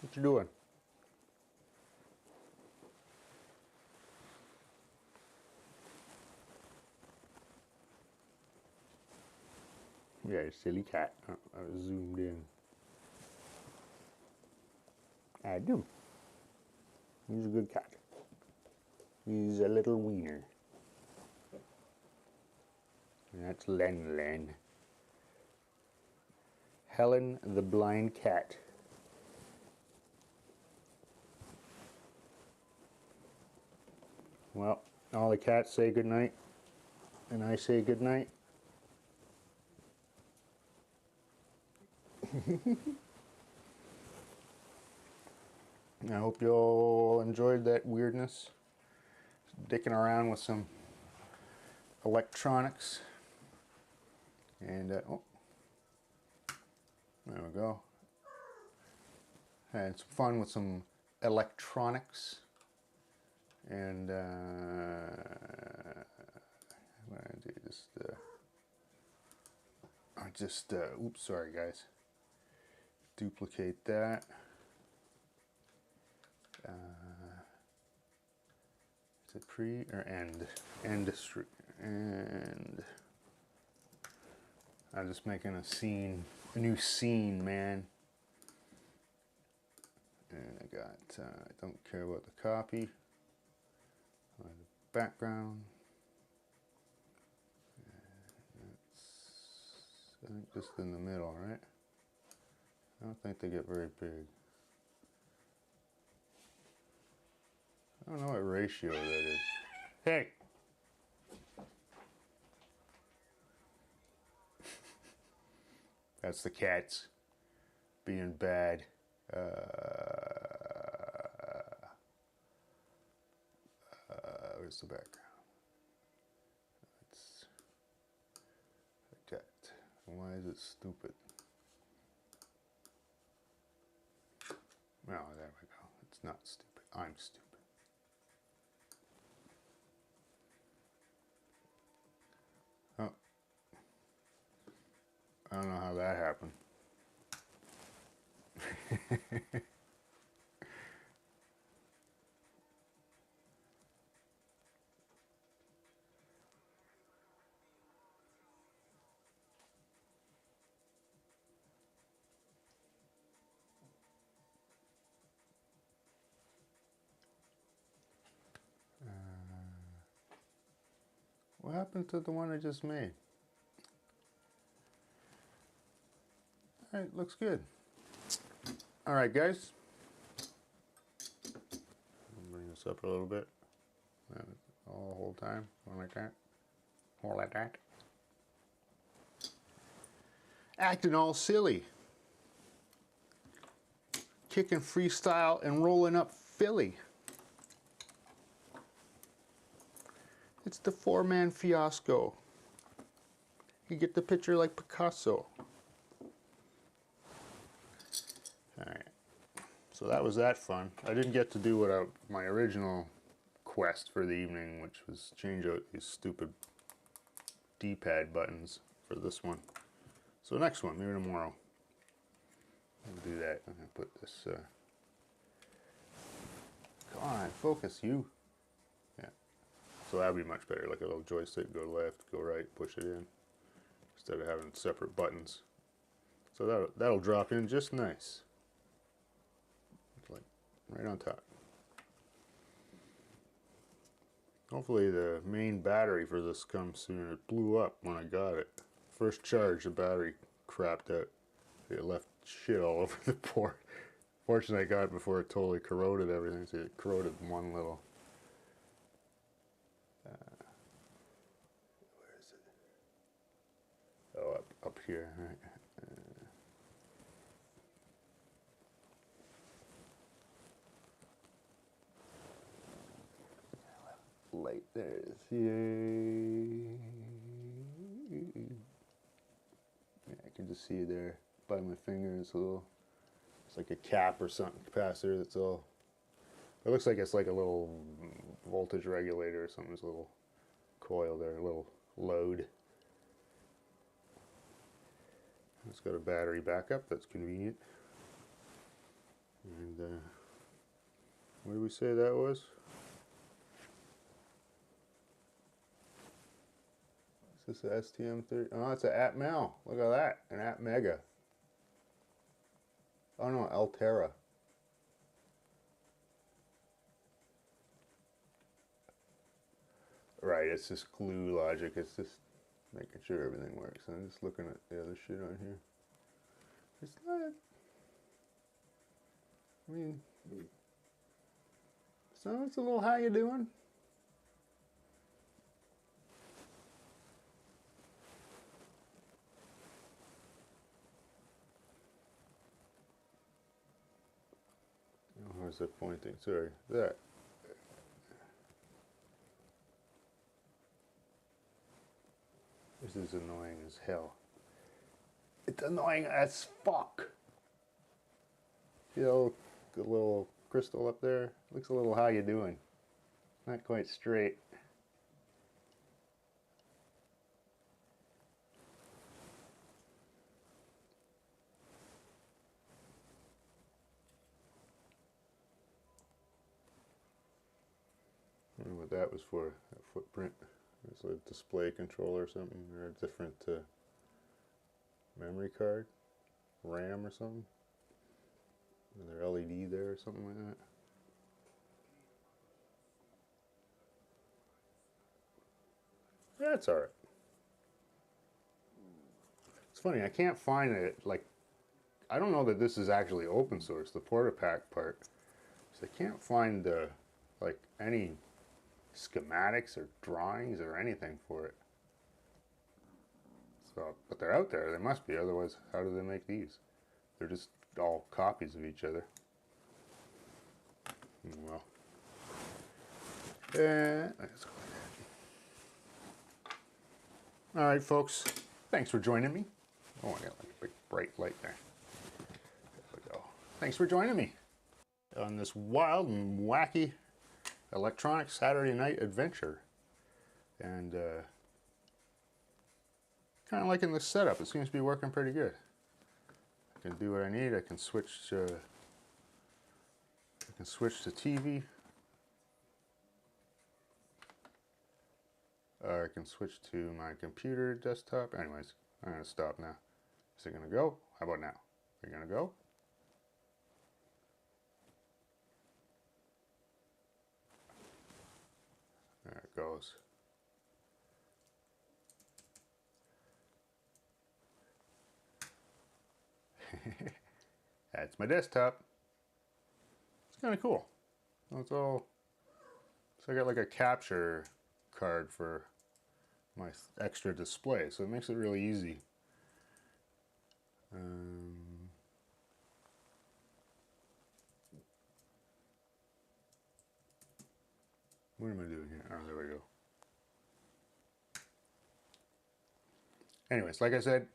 What you doing? Yeah, silly cat. Oh, I was zoomed in. I do. He's a good cat. He's a little wiener. And that's Len. Helen the blind cat. Well, all the cats say goodnight, and I say goodnight. I hope you all enjoyed that weirdness. Dicking around with some electronics. And, oh, there we go. Had some fun with some electronics. And, what did I do? Oops, sorry guys. Duplicate that. Is it pre or end? End. I'm just making a scene, a new scene, man. And I got, I don't care about the copy. The background. That's, I think just in the middle, right? I don't think they get very big. I don't know what ratio that is. Hey! That's the cats being bad. Where's the background? It's like that. Why is it stupid? Oh, there we go. It's not stupid. I'm stupid. Oh. I don't know how that happened. What happened to the one I just made? All right, looks good. All right, guys. I'll bring this up a little bit. All the whole time, going like that. More like that. Acting all silly. Kicking freestyle and rolling up Philly. It's the four-man fiasco. You get the picture like Picasso. Alright, so that was that fun. I didn't get to do what my original quest for the evening, which was change out these stupid D-pad buttons for this one. So next one, maybe tomorrow. I'll do that. I'm going to put this... Come on, focus, you. Yeah. So that'll be much better, like a little joystick, go left, go right, push it in, instead of having separate buttons. So that'll drop in just nice. right on top. Hopefully the main battery for this comes soon. It blew up when I got it. First charge, the battery crapped out. It left shit all over the port. Fortunately, I got it before it totally corroded everything. So it corroded one little. Where is it? Oh, up here. Right. Light there it is. Yay. Yeah, I can just see it there by my finger. It's a little, it's like a cap or something, capacitor that's all, it looks like it's like a little voltage regulator or something. There's a little coil there, a little load. It's got a battery backup, that's convenient. And what did we say that was? Is this a STM30? Oh, it's an Atmel. Look at that, an Atmega. Oh no, Altera. Right, it's just glue logic. It's just making sure everything works. I'm just looking at the other shit on here. It's not. I mean, so it's a little how you doing? Oh, where's that pointing? Sorry, that. This is annoying as hell. It's annoying as fuck. See the little crystal up there? Looks a little how you doing. Not quite straight. I don't know what that was for, that footprint. It's a display controller or something, or a different memory card, RAM or something. Another LED there or something like that. Yeah, it's alright. It's funny, I can't find it, like, I don't know that this is actually open source, the PortaPack part. So I can't find like any schematics or drawings or anything for it. So, but they're out there, they must be, otherwise how do they make these? They're just all copies of each other. Well, let's go like that. All right, folks, thanks for joining me. Oh, I got like a big bright light there. There we go. Thanks for joining me on this wild and wacky electronic Saturday night adventure. And kind of liking this setup. It seems to be working pretty good. I can do what I need. I can switch to TV. Or I can switch to my computer desktop. Anyways, I'm going to stop now. Is it going to go? How about now? Are you going to go? There it goes. That's my desktop. It's kind of cool. It's all. So I got like a capture card for my extra display, so it makes it really easy. What am I doing here? Oh, there we go. Anyways, like I said,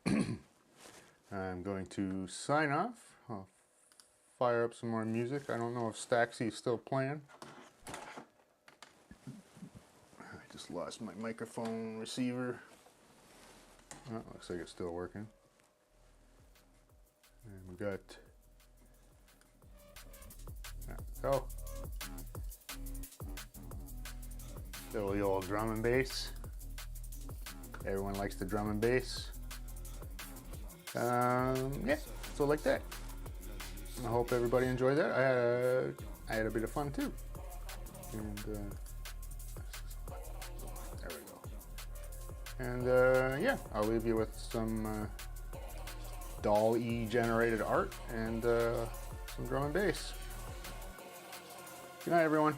I'm going to sign off. I'll fire up some more music. I don't know if Staxy's still playing. I just lost my microphone receiver. Oh, looks like it's still working. And we got, there we go. Little old drum and bass. Everyone likes the drum and bass. Yeah, so like that. I hope everybody enjoyed that. I had a I had a bit of fun too. And there we go. And yeah, I'll leave you with some DALL-E generated art and some drum and bass. Good night, everyone.